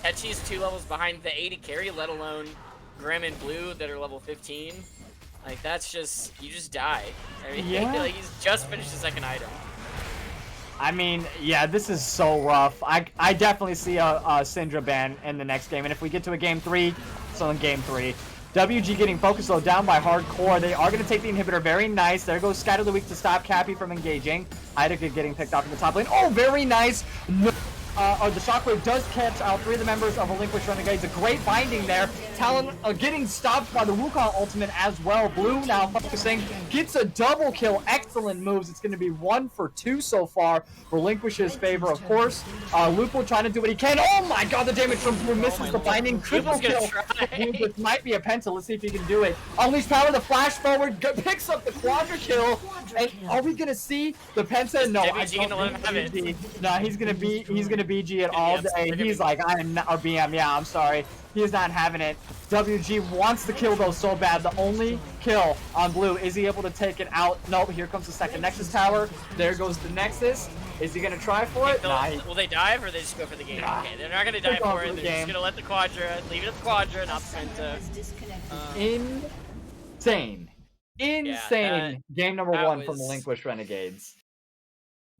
Techi's 2 levels behind the 80 carry, let alone Grim and Blue that are level 15. Like, that's just, you just die. I mean, like, he's just finished the 2nd item. I mean, yeah, this is so rough. I definitely see a Syndra ban in the next game, and if we get to a game 3, so in game 3. WG getting focused though, down by Hardcore. They are going to take the inhibitor. Very nice. There goes Scatter the Week to stop Cappy from engaging. Heideka getting picked off in the top lane. Oh, very nice. No, or the Shockwave does catch out 3 of the members of Relinquished Renegades. A great binding there. Talon getting stopped by the Wukong ultimate as well. Blue now focusing, gets a double kill. Excellent moves. It's going to be 1 for 2 so far. Relinquish's favor, of course. Lupo trying to do what he can. Oh my god, the damage from Blue misses the binding. Triple kill. This might be a Penta. Let's see if he can do it. Unleash power, the flash forward, picks up the quadra kill. And are we gonna see the Penta? No, I don't think BG. No, he's gonna BG it all day. He's like, I am not, or BM, yeah, I'm sorry. He is not having it. WG wants to kill though so bad. The only kill on Blue. Is he able to take it out? Nope, here comes the second Nexus tower. There goes the Nexus. Is he gonna try for it? Nah, will they dive or they just go for the game? Okay, they're not gonna dive for it. They're just gonna let the Quadra, leave it at the Quadra, not the Penta. Insane. Yeah, game number 1 from Relinquished Renegades.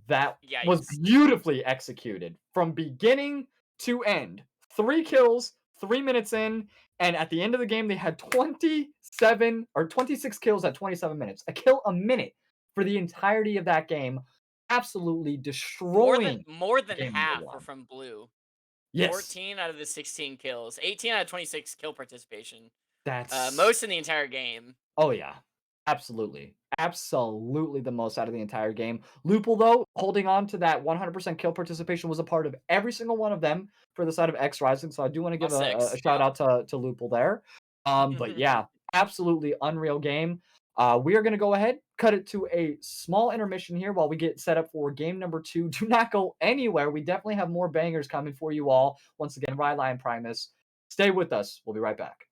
That was beautifully executed from beginning to end. 3 kills, 3 minutes in, and at the end of the game, they had 27 or 26 kills at 27 minutes. A kill a minute for the entirety of that game. Absolutely destroying. More than half were from Blue. Yes. 14 out of the 16 kills. 18 out of 26 kill participation. That's most in the entire game. Oh yeah. Absolutely. Absolutely the most out of the entire game. Lupo, though, holding on to that 100% kill participation, was a part of every single one of them for the side of XRising. So I do want to give a shout out to Lupo there. But yeah, absolutely unreal game. We are going to go ahead, cut it to a small intermission here while we get set up for game number 2. Do not go anywhere. We definitely have more bangers coming for you all. Once again, Rylionn, Primus. Stay with us. We'll be right back.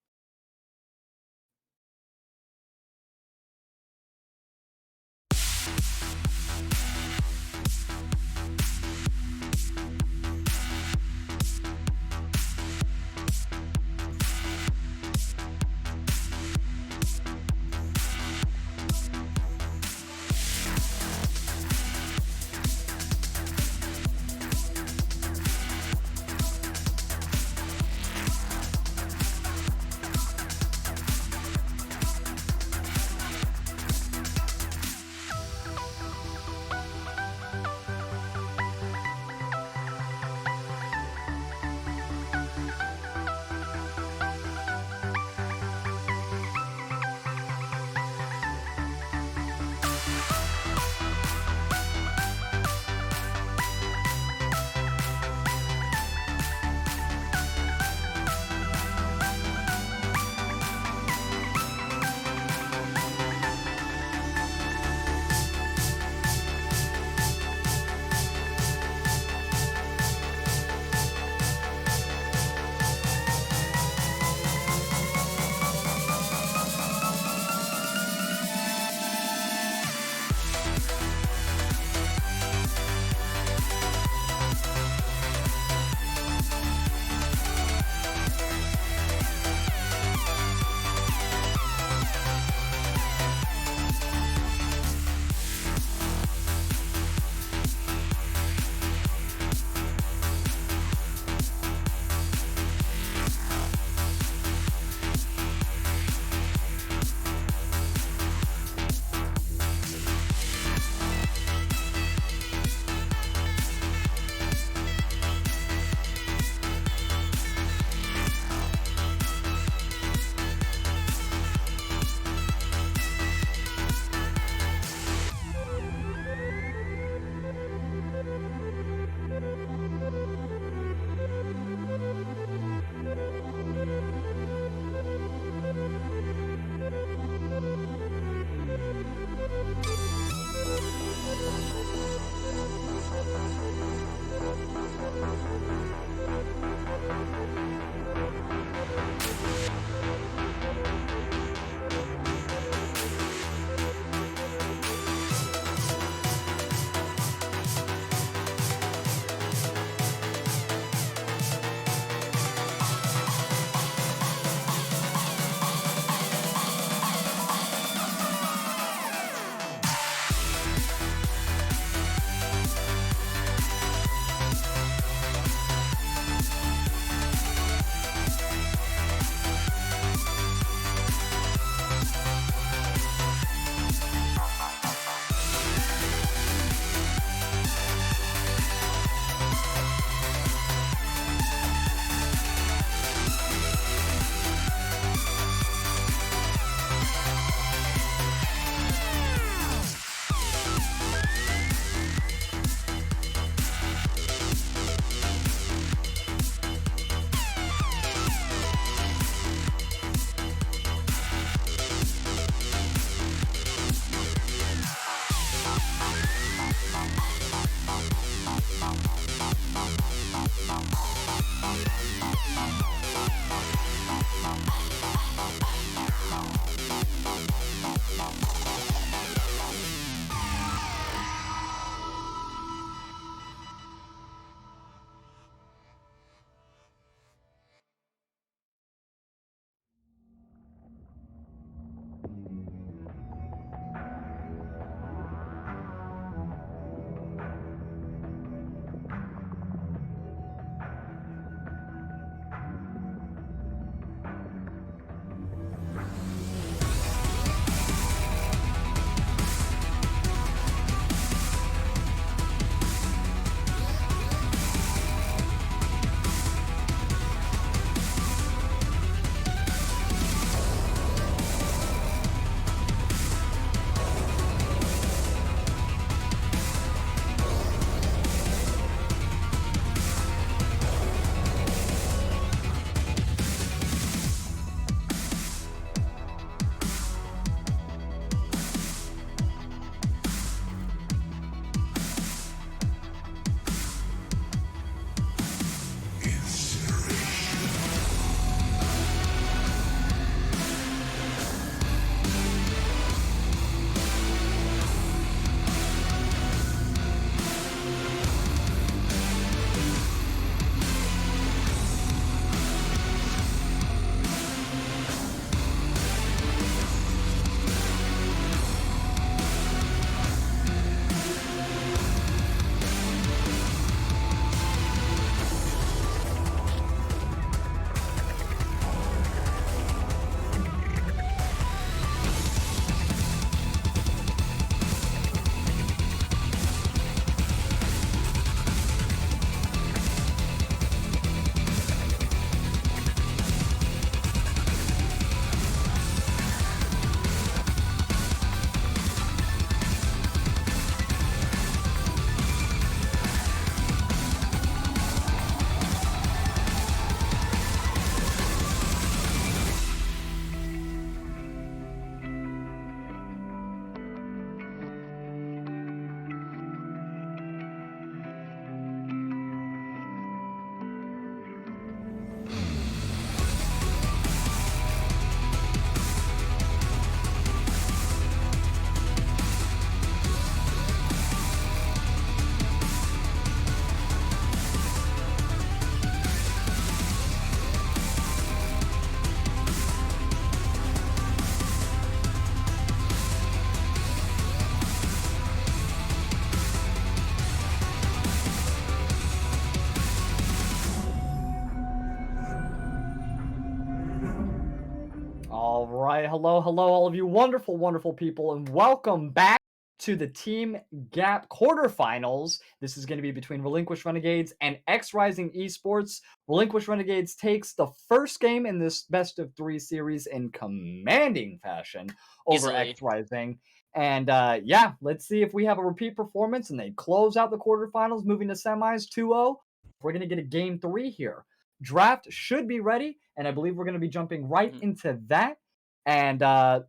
right. Hello, hello, all of you wonderful, wonderful people, and welcome back to the Team Gap quarterfinals. This is going to be between Relinquished Renegades and XRising Esports. Relinquished Renegades takes the first game in this best of 3 series in commanding fashion over Easily. XRising. And yeah, let's see if we have a repeat performance and they close out the quarterfinals, moving to semis 2-0. We're going to get a game 3 here. Draft should be ready, and I believe we're going to be jumping right Mhm. into that. And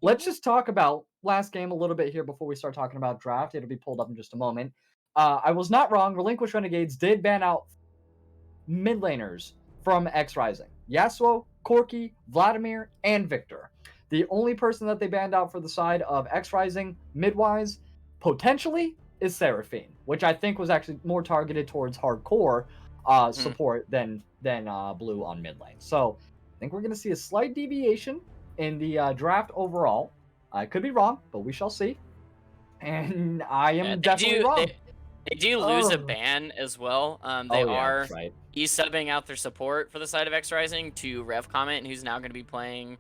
let's just talk about last game a little bit here before we start talking about draft. It'll be pulled up in just a moment. I was not wrong. Relinquished Renegades did ban out mid laners from XRising. Yasuo, Corki, Vladimir, and Victor. The only person that they banned out for the side of XRising midwise, potentially, is Seraphine, which I think was actually more targeted towards hardcore Mhm. support than blue on mid lane. So I think we're going to see a slight deviation in the draft overall. I could be wrong, but we shall see. And I Yeah, am they definitely do. wrong. They do lose a Oh, ban as well. They oh yeah, are right. e-subbing out their support for the side of XRising to Rev Comment, who's now going to be playing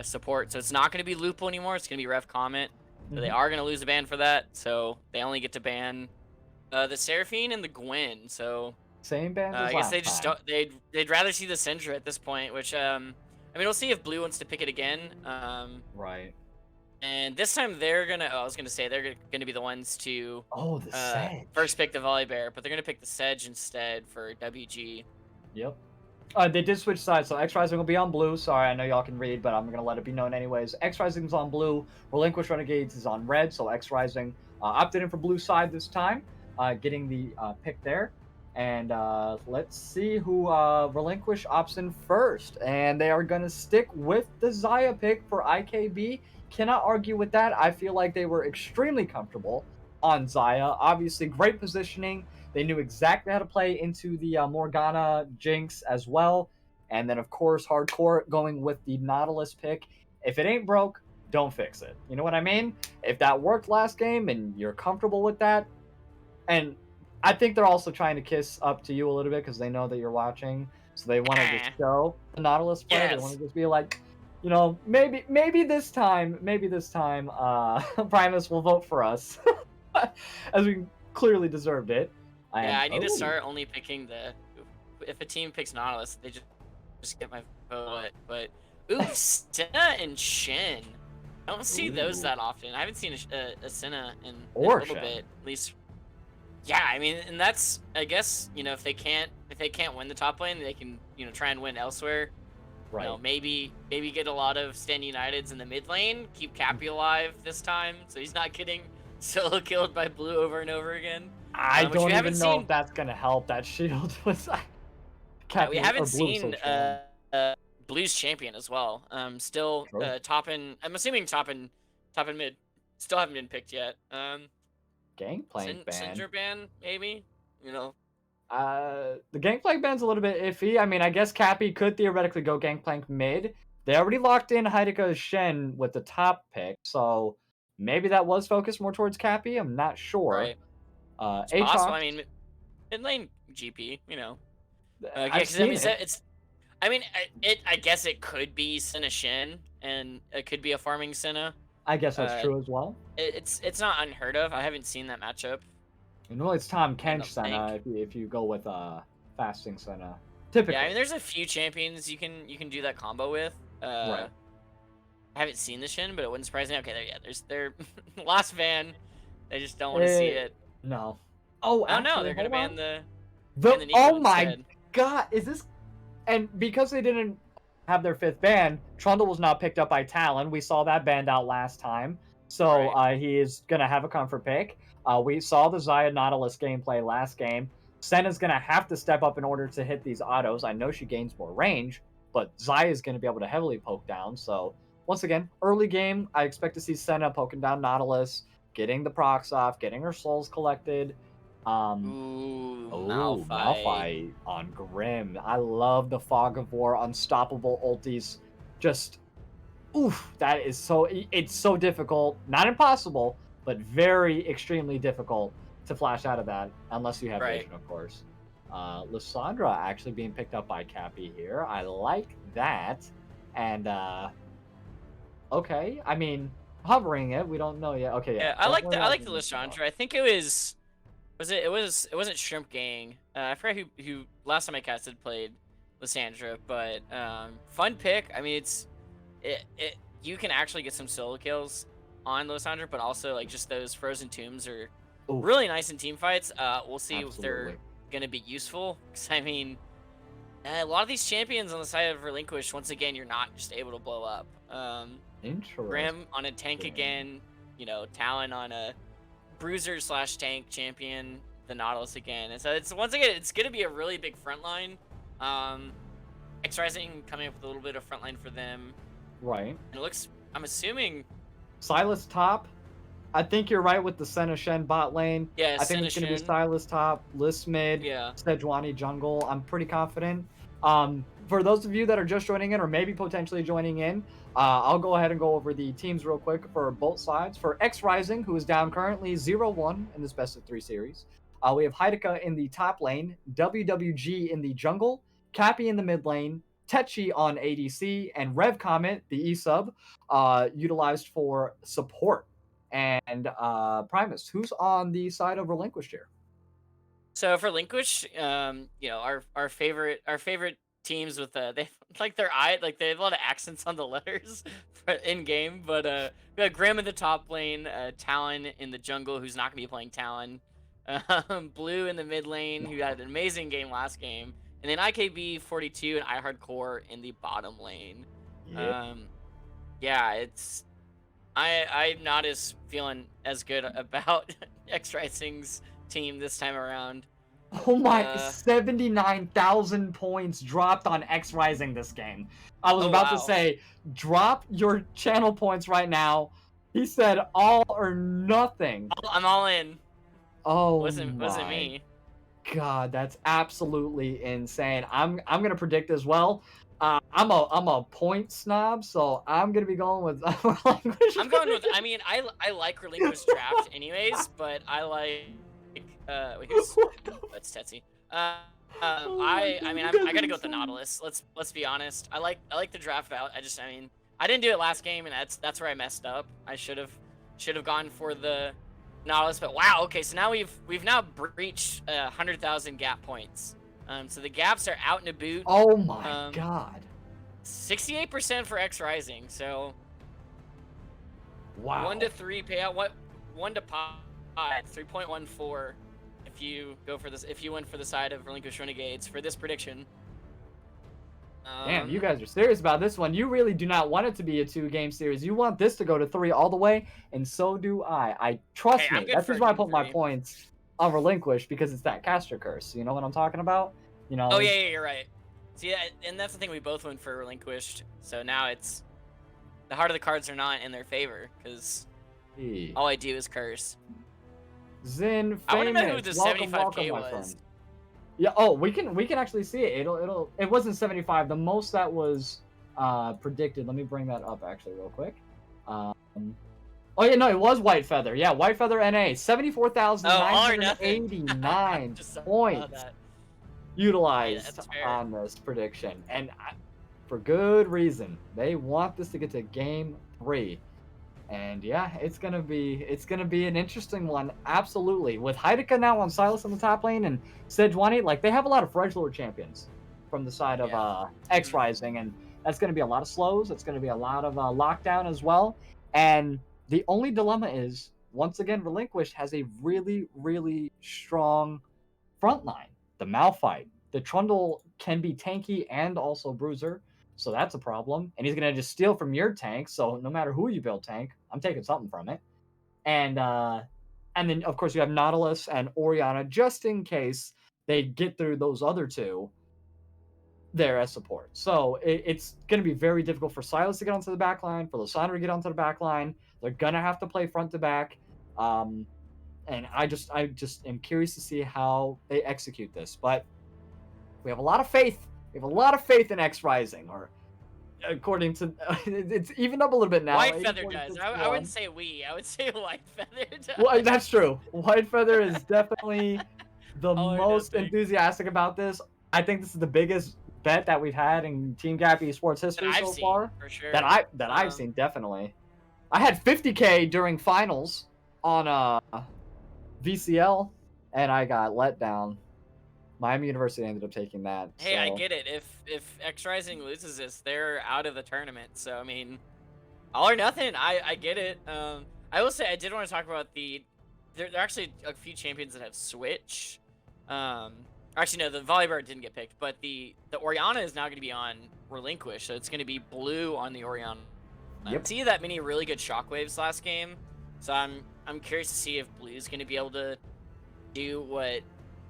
support. So it's not going to be Lupo anymore. It's going to be Rev Comment. So they Hmm. are going to lose a ban for that. So they only get to ban the Seraphine and the Gwen. So Same bans as I guess last they just time. don't. They'd rather see the Syndra at this point. Which I mean, we'll see if Blue wants to pick it again. Right. And this time they're gonna. Oh, I was gonna say they're gonna be the ones to Oh, the first Sedge. pick the Volibear, but they're gonna pick the Sedge instead for WG. Yep. They did switch sides, so X-Rising will be on blue. Sorry, I know y'all can read, but I'm going to let it be known anyways. X-Rising's on blue. Relinquished Renegades is on red, so X-Rising opted in for blue side this time, getting the pick there. And let's see who Relinquish opts in first. And they are going to stick with the Xayah pick for IKB. Cannot argue with that. I feel like they were extremely comfortable on Xayah. Obviously, great positioning. They knew exactly how to play into the Morgana Jinx as well. And then, of course, hardcore going with the Nautilus pick. If it ain't broke, don't fix it. You know what I mean? If that worked last game and you're comfortable with that, and I think they're also trying to kiss up to you a little bit because they know that you're watching. So they want to just Ah, show the Nautilus play. They want yes. to just be like, maybe this time, Primus will vote for us, as we clearly deserved it. Yeah, And I need to oh, start only picking the. If a team picks Nautilus, they just get my vote. But ooh, Senna and Shen. I don't see those ooh, that often. I haven't seen a Senna in a or little bit, Shen, at least. Yeah, I mean, and that's I guess if they can't win the top lane, they can try and win elsewhere. right? Maybe get a lot of Stand Uniteds in the mid lane, keep Cappy alive this time, so he's not getting solo killed by Blue over and over again. I Which we don't haven't even know if seen. that's gonna help. That shield was Yeah, we Cappy or haven't Blue was so seen strong. Blue's champion as well. Still True. top in. I'm assuming top in mid. Still haven't been picked yet. Gangplank ban. Syndra ban maybe. You know. The Gangplank ban's a little bit iffy. I mean, I guess Cappy could theoretically go Gangplank mid. They already locked in Heideka Shen with the top pick, so maybe that was focused more towards Cappy. I'm not sure. Right. It's possible. I Aatrox, mean, mid lane GP. Yeah, I've 'cause I seen mean, it. it's. I mean, I guess it could be Senna Shin, and it could be a farming Senna. I guess that's Uh, true as well. it's not unheard of. I haven't seen that matchup. You know, it's Tom I Kench don't Senna think. if you go with fasting Senna. Yeah, I Typically. mean, there's a few champions you can do that combo with. Right. I haven't seen the Shin, but it wouldn't surprise me. Okay, there's their last van. They just don't want to see Eh, it. no. Oh, Oh no, actually, they're gonna hold ban on. the Nico Oh my instead. god, is this? And because they didn't have their fifth ban, Trundle was not picked up by Talon. We saw that banned out last time, so Right. he is gonna have a comfort pick. We saw the Xayah Nautilus gameplay last game. Senna's gonna have to step up in order to hit these autos. I know she gains more range, but Xayah is gonna be able to heavily poke down. So once again, early game, I expect to see Senna poking down Nautilus, getting the procs off, getting her souls collected. Um, Ooh, Oh, Malphite. Malphite on Grim. I love the Fog of War, unstoppable ultis. Just, oof, that is so, it's so difficult. Not impossible, but very extremely difficult to flash out of that, unless you have Right. vision, of course. Lysandra actually being picked up by Cappy here. I like that. And Okay, I mean, hovering it, we don't know yet. Okay, yeah, Yeah, definitely I like hovering the it so far. Lysandra. I think it wasn't Shrimp Gang. I forgot who last time I casted played Lysandra, but fun pick. I mean, it you can actually get some solo kills on Lysandra, but also like just those frozen tombs are Oof, really nice in team fights. We'll see if they're absolutely. gonna be useful. Cause I mean, a lot of these champions on the side of Relinquished, once again, you're not just able to blow up. Interesting. Grim on a tank again. You know, Talon on a bruiser slash tank champion, the Nautilus again. And so it's once again, it's gonna be a really big front line. Um, XRising coming up with a little bit of front line for them, Right. and it looks. I'm assuming, Silas top. I think you're right with the Senna Shen bot lane. yeah, I think it's going to be Sinishin. Silas top, List mid, Yeah. Sejuani jungle. I'm pretty confident. For those of you that are just joining in or maybe potentially joining in, I'll go ahead and go over the teams real quick for both sides. For XRising, who is down currently 0-1 in this best of 3 series, we have Heideca in the top lane, WWG in the jungle, Cappy in the mid lane, Techi on ADC, and Rev Comet, the E sub, utilized for support. And Primus, who's on the side of Relinquished here? So for Linquish, you know, our favorite teams with they like their eye like they have a lot of accents on the letters in game, but we got Graham in the top lane, Talon in the jungle, who's not gonna be playing Talon, Blue in the mid lane, who had an amazing game last game, and then IKB 42 and iHardcore in the bottom lane. Yeah. Um, yeah, it's I'm not as feeling as good about XRising's team this time around. Oh my, Uh, 79,000 points dropped on XRising this game. I was oh about to wow. say, drop your channel points right now. He said all or nothing. I'm all in. Oh Wasn't my me. God, that's absolutely insane. I'm gonna predict as well. I'm a point snob, so I'm gonna be going with I'm going with. I mean, I like Relinquished Draft anyways, but I like wait, who's that's Tetsu. Oh my I God, mean you guys I are gotta go with the insane. Nautilus. Let's be honest. I like the draft out. I mean I didn't do it last game, and that's where I messed up. I should have gone for the Nautilus, but wow. Okay, so now we've now breached 100,000 gap points. So the gaps are out in a boot. Oh my Um, God. 68% for XRising. So Wow. 1-3 payout. What 1 to 3.14 if you go for this. If you went for the side of Relinquished Renegades for this prediction. Damn, you Um, guys are serious about this one. You really do not want it to be a 2-game series. You want this to go to 3 all the way, and so do I. hey, Trust I'm me. good That's for just a why I game put my 3. points on Relinquish because it's that caster curse. You know what I'm talking about? You Oh know, yeah, you're right. See, and that's the thing. We both went for Relinquished, so now it's the heart of the cards are not in their favor because Hey. all I do is curse. Zin I want to know who famous. the Welcome, welcome, 75K my was. friend. Yeah. Oh, we can actually see it. It wasn't 75. The most that was predicted. Let me bring that up actually real quick. Um. Oh yeah, no, it was White Feather. Yeah, White Feather NA, Oh, all or nothing. 74,989 Just saw points that. Hey, utilized that's fair. on this prediction, and for good reason. They want this to get to game 3, and yeah, it's gonna be an interesting one. Absolutely, with Heideca now on Silas in the top lane and Sejuani, like they have a lot of fresh lure champions from the side of Yeah. X Rising, and that's gonna be a lot of slows. It's gonna be a lot of lockdown as well, and the only dilemma is once again, Relinquished has a really, really strong front line. The Malphite, the Trundle can be tanky and also bruiser, so that's a problem. And he's gonna just steal from your tank. So no matter who you build tank, I'm taking something from it. And then of course you have Nautilus and Oriana just in case they get through those other two there as support. So it's going to be very difficult for Silas to get onto the back line, for Lysandra to get onto the back line. They're going to have to play front to back. And I just am curious to see how they execute this. But we have a lot of faith. We have a lot of faith in XRising, or according to it's evened up a little bit now. White 84 Feather to does. I 61. wouldn't say we. I would say White Feather does. Well, that's true. White Feather is definitely the All or most nothing. enthusiastic about this. I think this is the biggest bet that we've had in teamgap Esports that history I've so seen far. for sure. That I've seen definitely. I had 50K during finals on VCL, and I got let down. Miami University ended up taking that. Hey, I So get it. If XRising loses this, they're out of the tournament. So I mean, all or nothing. I get it. I will say I did want to talk about there are actually a few champions that have switched. Actually no, the volleyball didn't get picked, but the Orianna is now going to be on Relinquished, so it's going to be blue on the Orianna. I yep. see that many really good shockwaves last game, so I'm curious to see if blue's going to be able to do what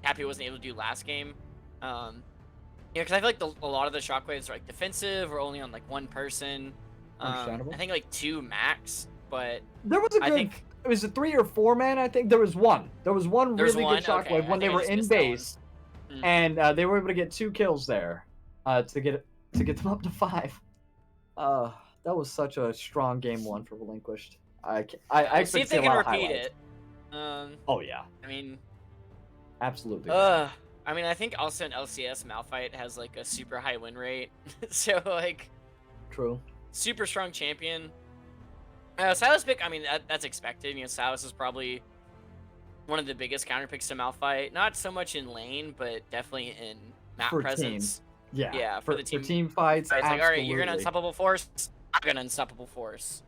Happy wasn't able to do last game. Because I feel like a lot of the shockwaves are like defensive or only on like one person. Understandable. I think like 2 max, but There was a I good. think It was a 3 or 4 man. I think there was one. There was one there's really one. good Okay, shockwave I when they think I were just in missed that one. base, and they were able to get 2 kills there, to get them up to 5. That was such a strong game 1 for Relinquished. I We'll see expect if to see they a can lot of repeat highlights. it. Oh yeah, I mean, absolutely. I mean, I think also in LCS Malphite has like a super high win rate, so like True. super strong champion. Silas pick, I mean that's expected. You know, Silas is probably one of the biggest counter picks to Malphite. Not so much in lane, but definitely in map For presence. team. Yeah. Yeah, for the team. team fights, It's like, all right, you're gonna absolutely. unstoppable force. I'm gonna unstoppable force.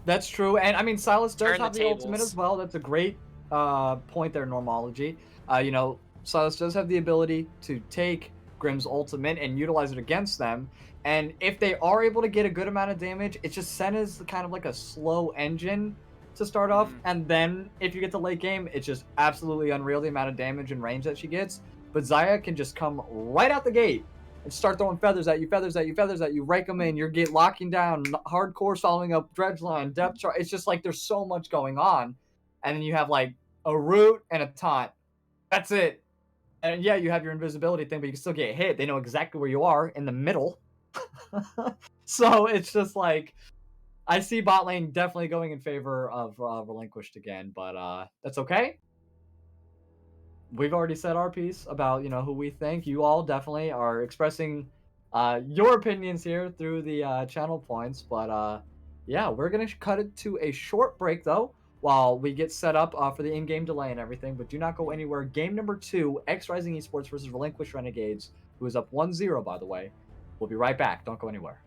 That's true, and I mean Silas does Turn the have the ultimate tables. as well. That's a great point there, Normology. You know, Silas does have the ability to take Grimm's ultimate and utilize it against them. And if they are able to get a good amount of damage, it's just Senna's kind of like a slow engine to start off. And then if you get to late game, it's just absolutely unreal the amount of damage and range that she gets. But Zaya can just come right out the gate and start throwing feathers at you, feathers at you, feathers at you, rake them in, you're locking down, hardcore following up, dredge line, depth chart. It's just like there's so much going on. And then you have like a root and a taunt. That's it. And yeah, you have your invisibility thing, but you can still get hit. They know exactly where you are in the middle. So it's just like, I see bot lane definitely going in favor of Relinquished again, but that's okay. We've already said our piece about, you know, who we think. You all definitely are expressing your opinions here through the channel points. But yeah, we're going to cut it to a short break, though, while we get set up for the in-game delay and everything. But do not go anywhere. Game number 2, XRising Esports versus Relinquished Renegades, who is up 1-0, by the way. We'll be right back. Don't go anywhere.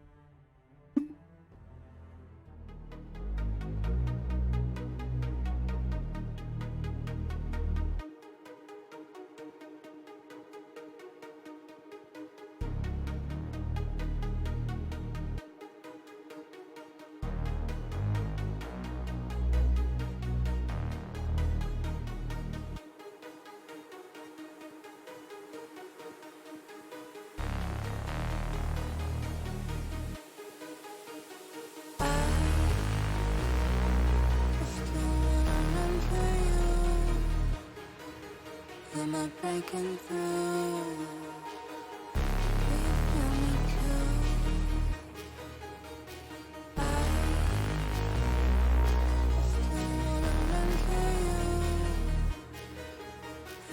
Am I breaking through?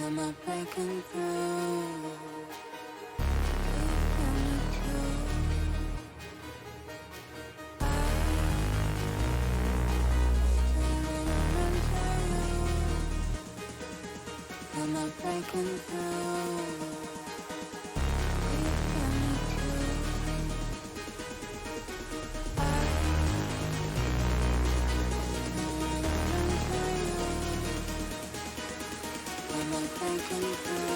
Am I breaking through? Am I breaking through? Am I breaking through?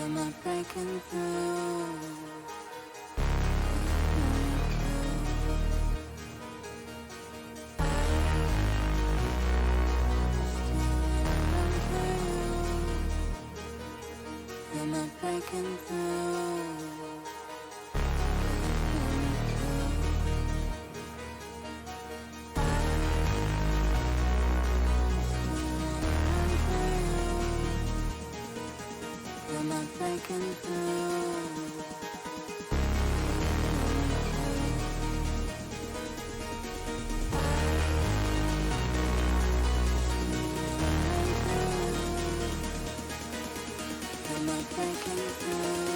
Am I breaking through? Am I breaking through? Am I breaking through? Am I breaking through?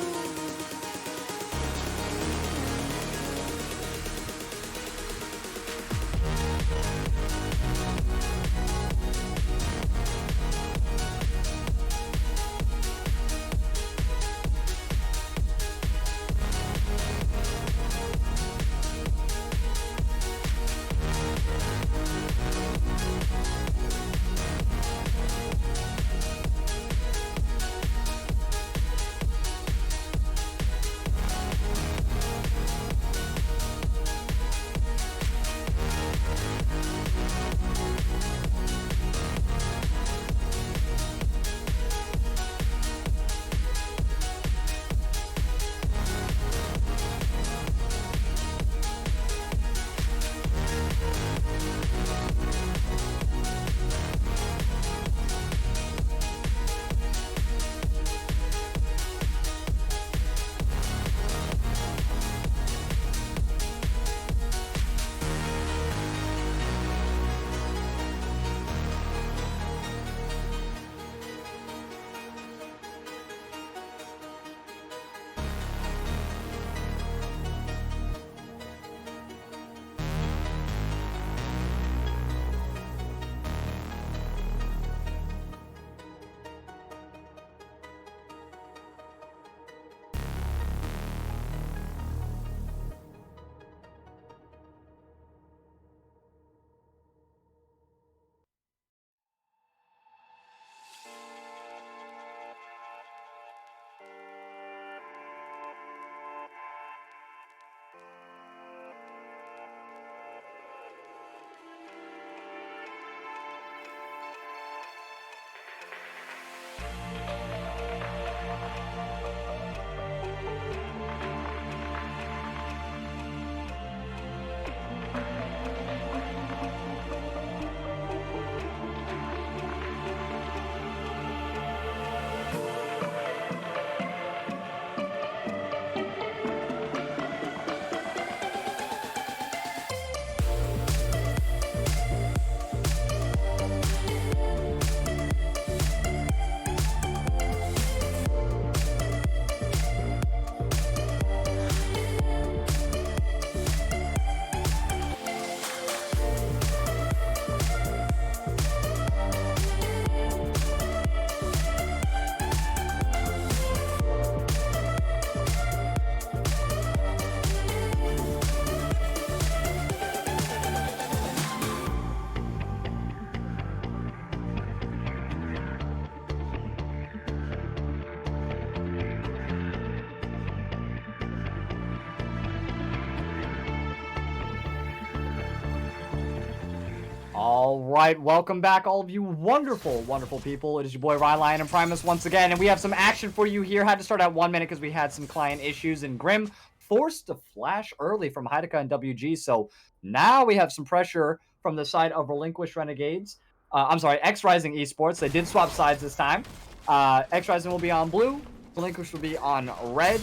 All right, welcome back, all of you wonderful, wonderful people. It is your boy Rylionn and Primus once again, and we have some action for you here. Had to start at 1 minute because we had some client issues, and Grim forced to flash early from Heideka and WG. So now we have some pressure from the side of Relinquished Renegades. I'm sorry, XRising Esports. They did swap sides this time. XRising will be on blue. Relinquished will be on red.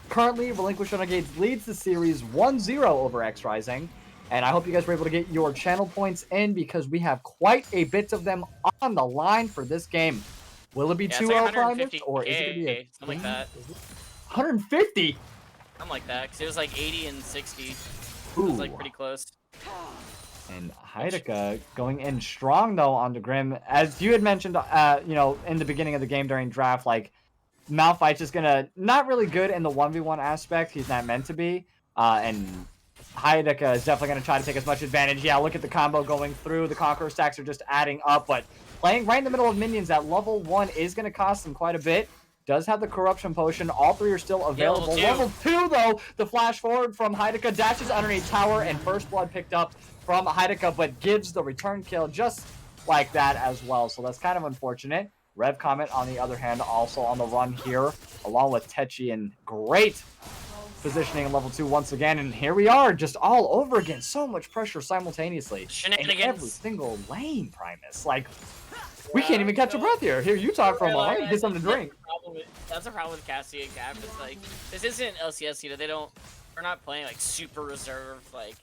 Currently, Relinquished Renegades leads the series 1-0 over XRising. And I hope you guys were able to get your channel points in because we have quite a bit of them on the line for this game. Will it be 2-0 Primus, or is it going to be a something like that? 150? Something like that, because it was like 80 and 60. Ooh. It was like pretty close. And Heideka going in strong though on the Grim. As you had mentioned, you know, in the beginning of the game during draft, like Malphite's just gonna not really good in the 1v1 aspect. He's not meant to be. And Heideka is definitely going to try to take as much advantage. Yeah, look at the combo going through. The Conqueror stacks are just adding up, but playing right in the middle of minions at level 1 is going to cost them quite a bit. does have the corruption potion. All three are still available. Level 2 though, the flash forward from Heideka, dashes underneath tower, and first blood picked up from Heideka, but gives the return kill just like that as well. So that's kind of unfortunate. Rev Comet, on the other hand, also on the run here, along with Techi, and great positioning in level 2 once again. And here we are, just all over again. So much pressure simultaneously in Shenanigans. every single lane, Primus. Like, we can't even catch a breath here. Here, you talk for a moment. Get something to drink. That's a problem with Cassie and Gap. It's like, this isn't LCS, you know, we're not playing like super reserved, like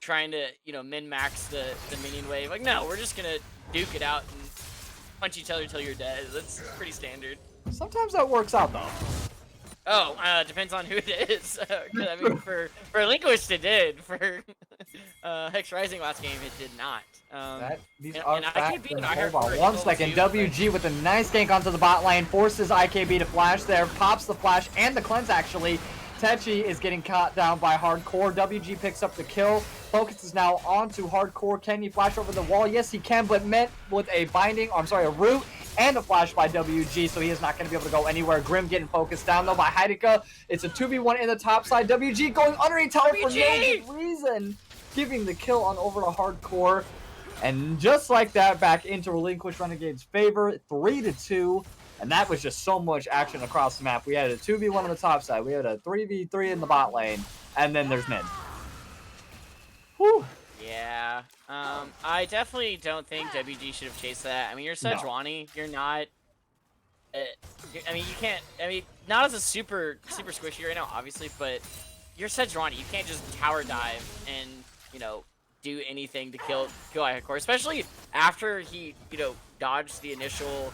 trying to, you know, min-max the minion wave. Like, no, we're just gonna duke it out and punch each other till you're dead. That's pretty standard. Sometimes that works out though. Oh, depends on who it is. I mean, for Relinquished it did. For XRising last game, it did not. These and are IKB facts. and I heard Hold on one second. WG with a nice gank onto the bot lane, forces IKB to flash there, pops the flash and the cleanse actually. Techi is getting caught down by Hardcore. WG picks up the kill. Focus is now onto Hardcore. Can he flash over the wall? Yes, he can, but met with a binding, or I'm sorry, a root and a flash by WG, so he is not going to be able to go anywhere. Grim getting focused down, though, by Heideka. It's a 2v1 in the top side. WG going underneath tower for no good reason, giving the kill on over to Hardcore. And just like that, back into Relinquished Renegades' favor, 3-2. And that was just so much action across the map. We had a 2v1 on the top side. We had a 3v3 in the bot lane. And then there's mid. Whew. Yeah. I definitely don't think WG should have chased that. I mean, you're Sejuani. You're not... I mean, you can't... I mean, not as a super squishy right now, obviously, but you're Sejuani. You can't just tower dive and, you know, do anything to kill Hardcore, especially after he, you know, dodged the initial...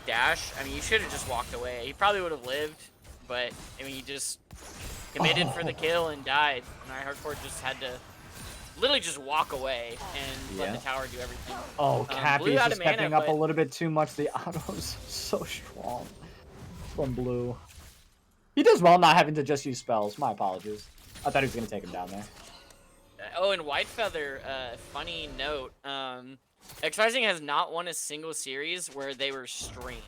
dash. I mean, you should have just walked away. He probably would have lived, but I mean, he just committed for the kill and died. And Hardcore just had to literally just walk away and let the tower do everything. Oh, Cappy is just stepping up a little bit too much. The auto's so strong from Blue. He does well not having to just use spells. My apologies. I thought he was going to take him down there. Oh, and Whitefeather, funny note, XRising has not won a single series where they were streamed.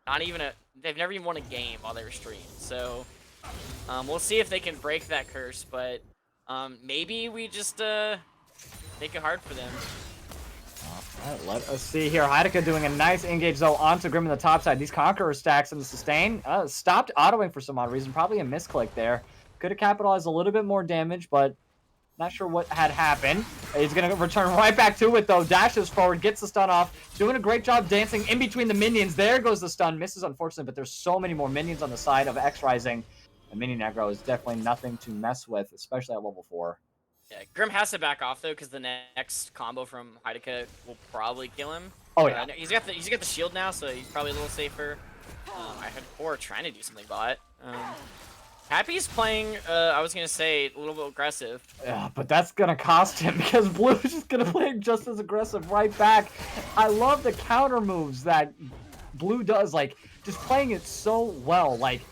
Not even they've never even won a game while they were streamed. So, we'll see if they can break that curse, but, maybe we just, make it hard for them. Alright, let us see here. Heideka doing a nice engage, though, onto Grim on the top side. These Conqueror stacks in the sustain. Stopped autoing for some odd reason. Probably a misclick there. Could have capitalized a little bit more damage, but not sure what had happened. He's going to return right back to it, though. Dashes forward, gets the stun off. Doing a great job dancing in between the minions. There goes the stun. Misses, unfortunately, but there's so many more minions on the side of XRising. And minion aggro is definitely nothing to mess with, especially at level 4. Yeah, Grim has to back off, though, because the next combo from Heideka will probably kill him. Oh, yeah. He's got the shield now, so he's probably a little safer. I had 4 trying to do something bot. Happy's playing, I was going to say, a little bit aggressive. Yeah, but that's going to cost him because Blue's just going to play just as aggressive right back. I love the counter moves that Blue does, like, just playing it so well. Like,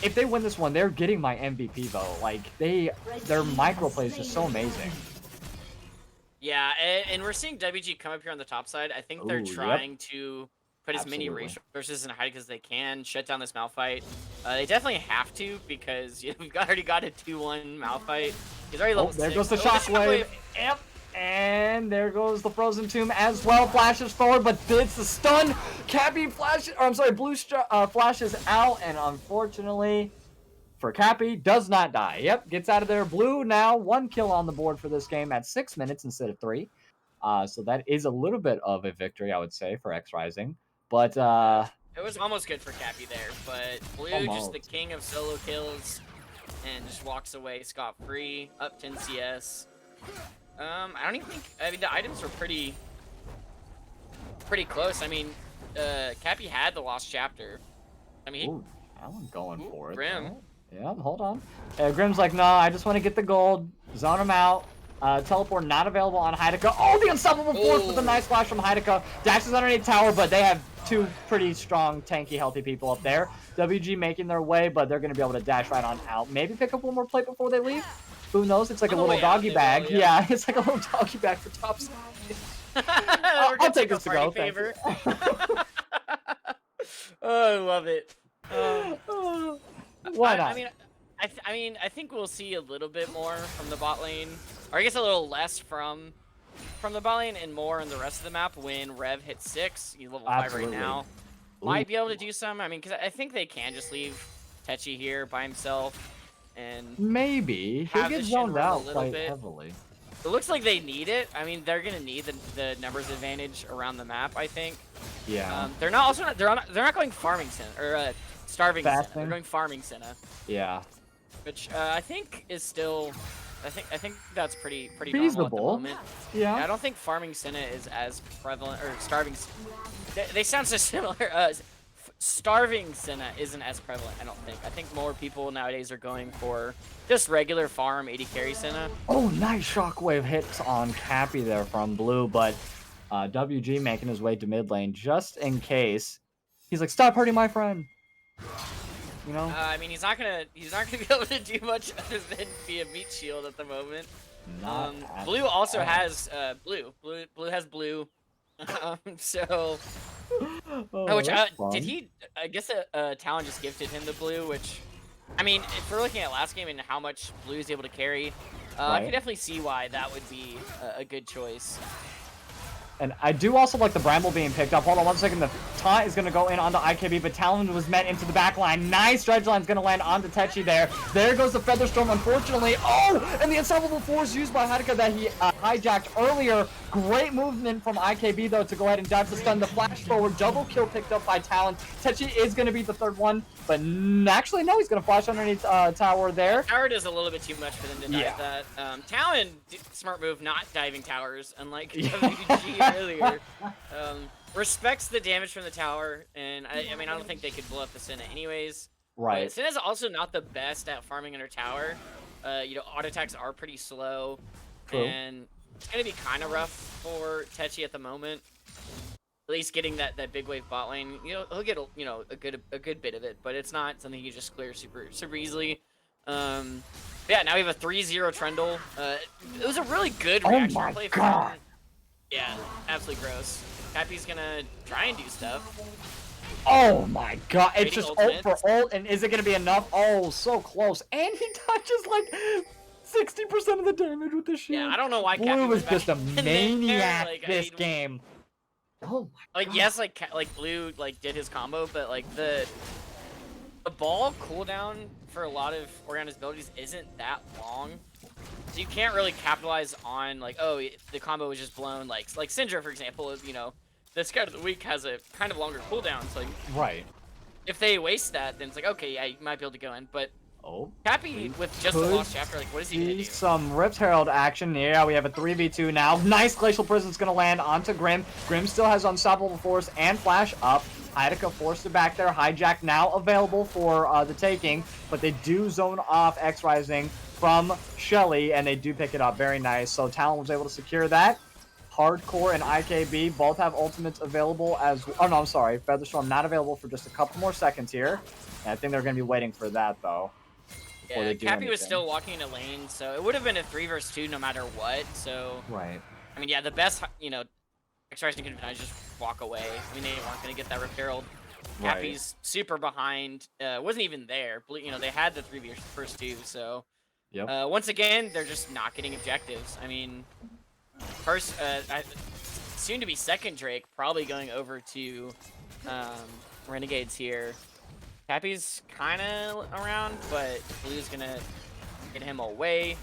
if they win this one, they're getting my MVP, though. Like, their microplay is just so amazing. Yeah, and we're seeing WG come up here on the top side. I think they're trying to put as many resources in Heideka as they can, shut down this Malphite. They definitely have to because we've already got a 2-1 Malphite. He's already level 6. There goes the shockwave. Yep. And there goes the Frozen Tomb as well. Flashes forward, but it's the stun. Cappy flashes, or I'm sorry, Blue flashes out, and unfortunately for Cappy, does not die. Yep, gets out of there. Blue now 1 kill on the board for this game at 6 minutes instead of 3. So that is a little bit of a victory, I would say, for XRising. But it was almost good for Cappy there, but Blue just the king of solo kills and just walks away scot-free, up 10 CS. I don't even think, I mean, the items were pretty close. I mean, Cappy had the lost chapter. I mean, Alan going for it. Grim. Yeah, hold on. Grim's like, no, I just want to get the gold, zone him out. Teleport not available on Heideka. Oh, the unstoppable force with a nice flash from Heideka. Dashes underneath tower, but they have 2 pretty strong, tanky, healthy people up there. WG making their way, but they're going to be able to dash right on out. Maybe pick up one more plate before they leave. Who knows? It's like a little doggy bag. Yeah, it's like a little doggy bag for top side. I'll take this to go. Oh, I love it. Why not? I mean, I think we'll see a little bit more from the bot lane, or I guess a little less from the bot lane and more in the rest of the map when Rev hits 6. He's level 5 right Absolutely. now. Ooh. Might be able to do some. I mean, because I think they can just leave Techi here by himself and Maybe he'll have get the Shin zoned roam a out little quite bit. heavily. It looks like they need it. I mean, they're gonna need the numbers advantage around the map. I think. Yeah. They're not going farming Senna or starving Senna. Fasting? They're going farming Senna, Yeah. which I think is still. I think that's pretty normal at the Feasible. moment. Yeah. I don't think farming Senna is as prevalent, or starving. They sound so similar. Starving Senna isn't as prevalent, I don't think. I think more people nowadays are going for just regular farm 80 carry Senna. Oh, nice shockwave hits on Cappy there from Blue, but WG making his way to mid lane just in case. He's like, stop hurting my friend. You know? I mean, he's not gonna be able to do much other than be a meat shield at the moment. Not at Blue also all. has blue. Blue has blue. So, Oh, which that's fun. did he? I guess Talon just gifted him the blue, which, I mean, if we're looking at last game and how much Blue is able to carry, I Right. can definitely see why that would be a good choice. And I do also like the Bramble being picked up. Hold on 1 second. The taunt is going to go in onto IKB, but Talon was met into the back line. Nice dredge line's going to land onto Techi there. There goes the Featherstorm, unfortunately. Oh, and the unstoppable force used by Hadaka that he hijacked earlier. Great movement from IKB, though, to go ahead and dodge the stun. The flash forward, double kill picked up by Talon. Techi is going to be the third one, but actually, no, he's going to flash underneath tower there. Tower does a little bit too much for them to dive that. Talon, smart move, not diving towers, unlike WG earlier. Respects the damage from the tower, and I mean, I don't think they could blow up the Senna anyways. Right. But Senna's also not the best at farming under tower. You know, auto attacks are pretty slow, True. and it's gonna be kind of rough for Techi at the moment. At least getting that big wave bot lane, you know, he'll get a good bit of it, but it's not something he just clears super easily. Yeah, now we have a 3-0 Trundle. It was a really good reaction my play God. from. Yeah, absolutely gross. Cappy's gonna try and do stuff. Oh my god, it's Waiting just ult for ultimates. ult, and is it gonna be enough? Oh, so close. And he touches like 60% of the damage with the shield. Yeah, I don't know why Cappy Blue was back just a in there. maniac Like, I this mean, game. Oh my Like, yes, like Blue did his combo, but like the ball cooldown for a lot of Oriana's abilities isn't that long. So you can't really capitalize on like, oh, the combo was just blown. Like Syndra, for example, you know, the Scout of the Week has a kind of longer cooldown. So like, Right. if they waste that, then it's like, okay, yeah, you might be able to go in. But Oh. Cappy with just the could lost chapter, like, what is he gonna See do? some Rift Herald action. Yeah, we have a 3v2 now. Nice Glacial Prison's gonna land onto Grim. Grim still has Unstoppable Force and Flash up. Hydica forced it back there. Hijack now available for the taking, but they do zone off XRising from Shelly, and they do pick it up. Very nice. So Talon was able to secure that. Hardcore and IKB both have ultimates available as... Oh, no, I'm sorry. Featherstorm not available for just a couple more seconds here. And I think they're going to be waiting for that, though. before Yeah, they do Cappy was anything. still walking in a lane, so it would have been a 3 versus 2 no matter what. So, Right. I mean, yeah, the best, you know, XRising could have just walk away. I mean, they weren't going to get that Rift Herald. Right. Cappy's super behind. Wasn't even there. You know, they had the 3 versus 2, so... Yep. Once again, they're just not getting objectives. I mean, first, soon to be second Drake, probably going over to Renegades here. Cappy's kind of around, but Blue's gonna get him away.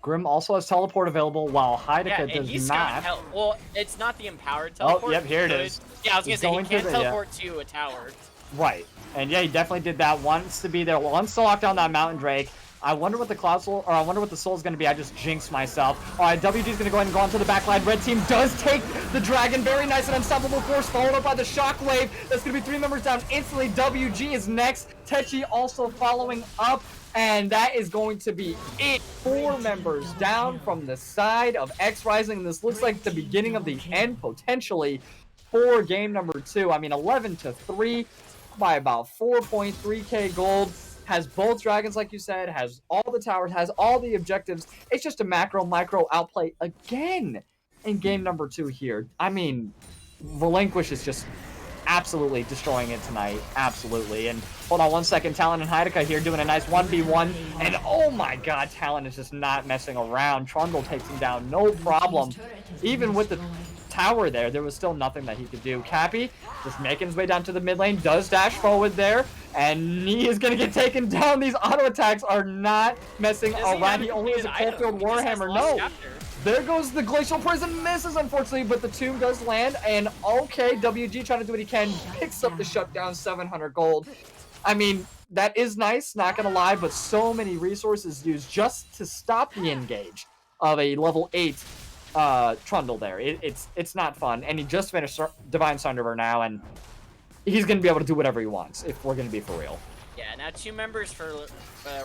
Grim also has teleport available, while Hydica Yeah, and does he's not. got help. Well, it's not the empowered teleport. Oh, yep, here it so is. Yeah, I was gonna He's say he going to can the- teleport to a tower. Right. And yeah, he definitely did that. Wants to be there. Wants to lock down that Mountain Drake. I wonder what the Cloud Soul, or I wonder what the Soul is going to be. I just jinxed myself. All right, WG is going to go ahead and go onto the back line. Red team does take the Dragon. Very nice and Unstoppable Force, followed up by the Shockwave. That's going to be 3 members down instantly. WG is next. Techi also following up. And that is going to be it. 4 members down from the side of XRising. This looks like the beginning of the end, potentially, for game number 2. I mean, 11-3 by about 4.3k gold. Has both dragons, like you said, has all the towers, has all the objectives. It's just a macro, micro outplay again in game number 2 here. I mean, Relinquished is just absolutely destroying it tonight. Absolutely. And hold on one second. Talon and Heideca here doing a nice 1v1. And oh my god, Talon is just not messing around. Trundle takes him down, no problem. Even with the tower there was still nothing that he could do. Cappy just making his way down to the mid lane, does dash forward there, and he is going to get taken down. These auto attacks are not messing around. He only has a Coldfield Warhammer. No. There goes the Glacial Prison, misses unfortunately, but the tomb does land, and okay, WG trying to do what he can, picks up the shutdown, 700 gold. I mean, that is nice, not gonna lie, but so many resources used just to stop the engage of a level 8 Trundle there. It's not fun, and he just finished Divine Sunderer now, and he's gonna be able to do whatever he wants, if we're gonna be for real. Yeah, now 2 members for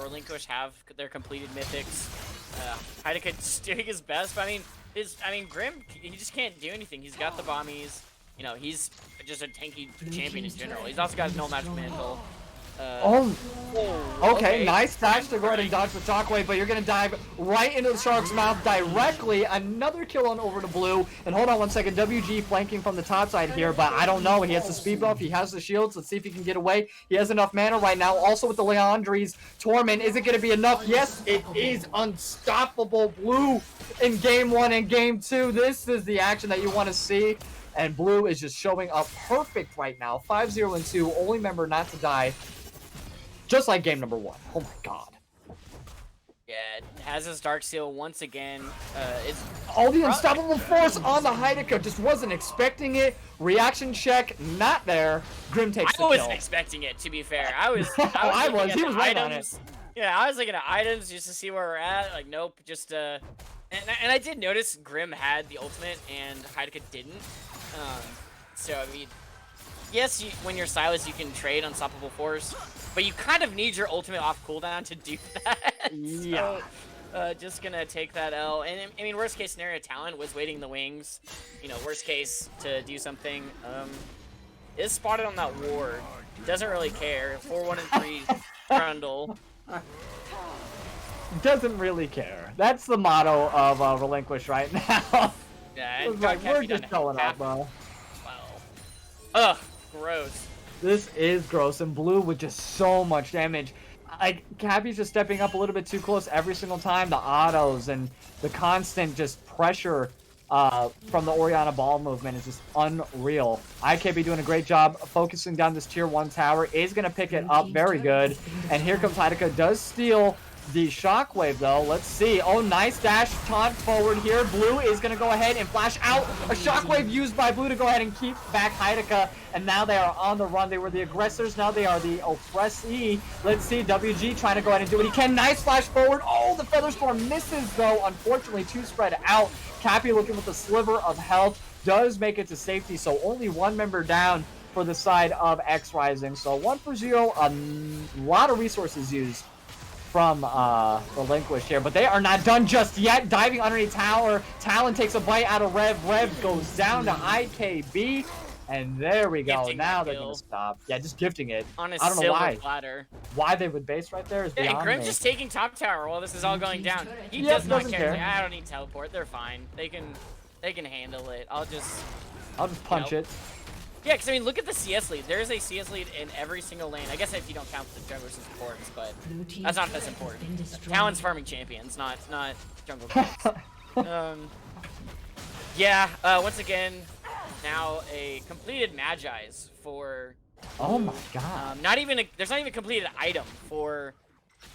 Relinquished have their completed mythics. Heideca's doing his best, but I mean, Grim, he just can't do anything. He's got the bombies. You know, he's just a tanky champion in general. He's also got no match mantle. Okay, nice dash to go ahead and dodge the shockwave, but you're gonna dive right into the shark's mouth directly. Another kill on over to blue. And hold on one second, WG flanking from the top side here, but I don't know. He has the speed buff, he has the shields. Let's see if he can get away. He has enough mana right now. Also with the Leandri's Torment, is it gonna be enough? Yes, it is. Unstoppable blue in game 1 and game 2. This is the action that you want to see. And blue is just showing up perfect right now. 5-0-2, only member not to die. Just like game number 1. Oh my god. Yeah, has his Dark Seal once again. All the unstoppable force on the Heideca. Just wasn't expecting it. Reaction check, not there. Grim takes the kill. I wasn't expecting it, to be fair. I was he was right on it. Yeah, I was looking at items just to see where we're at. Like, nope, just and I did notice Grim had the ultimate and Heideca didn't. So I mean, yes, when you're Silas, you can trade Unstoppable Force, but you kind of need your ultimate off cooldown to do that. Yeah. So, just gonna take that L. And I mean, worst case scenario, Talon was waiting in the wings. You know, worst case to do something. Is spotted on that ward. Doesn't really care. 4-1 and 3 Trundle. Doesn't really care. That's the motto of Relinquished right now. Yeah, and like, we're just showing up, bro. Wow. Ugh, gross. This is gross, and blue with just so much damage. Like, Cappy's just stepping up a little bit too close every single time. The autos and the constant just pressure from the Oriana ball movement is just unreal. IKB doing a great job focusing down this tier 1 tower. Is going to pick it up very good. And here comes Heideca. Does steal the shockwave though. Let's see. Oh, nice dash taunt forward here. Blue is going to go ahead and flash out. A shockwave used by blue to go ahead and keep back Heideca. And now they are on the run. They were the aggressors. Now they are the oppressee. Let's see. WG trying to go ahead and do what he can. Nice flash forward. Oh, the Feather Storm misses though. Unfortunately, too spread out. Cappy looking with a sliver of health. Does make it to safety. So only 1 member down for the side of XRising. So 1 for 0. A lot of resources used from Relinquished here, but they are not done just yet. Diving underneath tower. Talon takes a bite out of Rev. Rev goes down to IKB, and there we go. Gifting now that they're kill. gonna stop. Yeah, just gifting it. On a I don't know silver why. platter. Why they would base right there is Yeah, beyond and Grim's me. just taking top tower while this is all going down. He Yep, does not doesn't care. care. I don't need teleport. They're fine. They can handle it. I'll just punch it. Yeah, because I mean, look at the CS lead. There is a CS lead in every single lane. I guess if you don't count the junglers and supports, but that's not as important. Talon's farming champions, not jungle kills. Yeah. Once again, now a completed Magi's for. Oh my god. There's not even a completed item for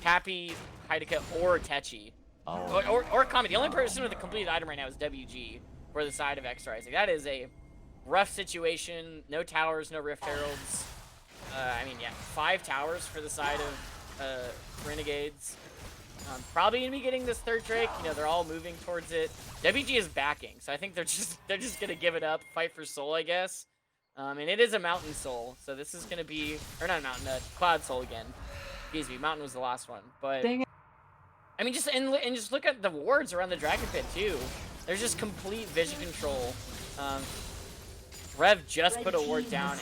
Cappy, Heideca, or Techi. Oh. Or Kami. The only person with a completed item right now is WG for the side of XRising. That is a rough situation. No towers, no Rift Heralds. I mean, yeah, 5 towers for the side of Renegades. Probably gonna be getting this 3rd Drake. You know, they're all moving towards it. WG is backing, so I think they're just gonna give it up, fight for soul, I guess. And it is a mountain soul, so this is gonna be, or not a mountain, a cloud soul again. Excuse me, mountain was the last one, but Dang it. I mean, just look at the wards around the dragon pit too. There's just complete vision control. Rev just put a ward down,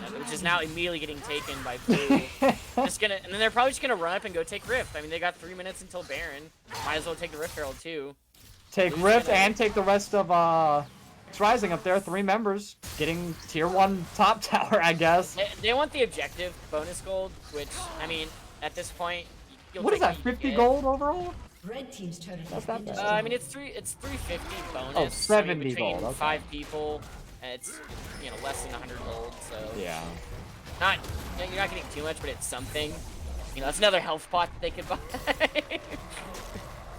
and which is now immediately getting taken by blue. And then they're probably just gonna run up and go take Rift. I mean, they got 3 minutes until Baron. Might as well take the Rift Herald too. Take Rift and take the rest of XRising up there, 3 members getting tier 1 top tower, I guess. They want the objective bonus gold, which, I mean, at this point, you'll What is take that, what you 50 get. gold overall? Red team's turret That's has not been bad. I mean, it's 350 bonus. Oh, I mean, 70 between gold, okay. 5 people, and it's, you know, less than 100 gold, so... Yeah. Not, you're not getting too much, but it's something. You know, that's another health pot that they could buy.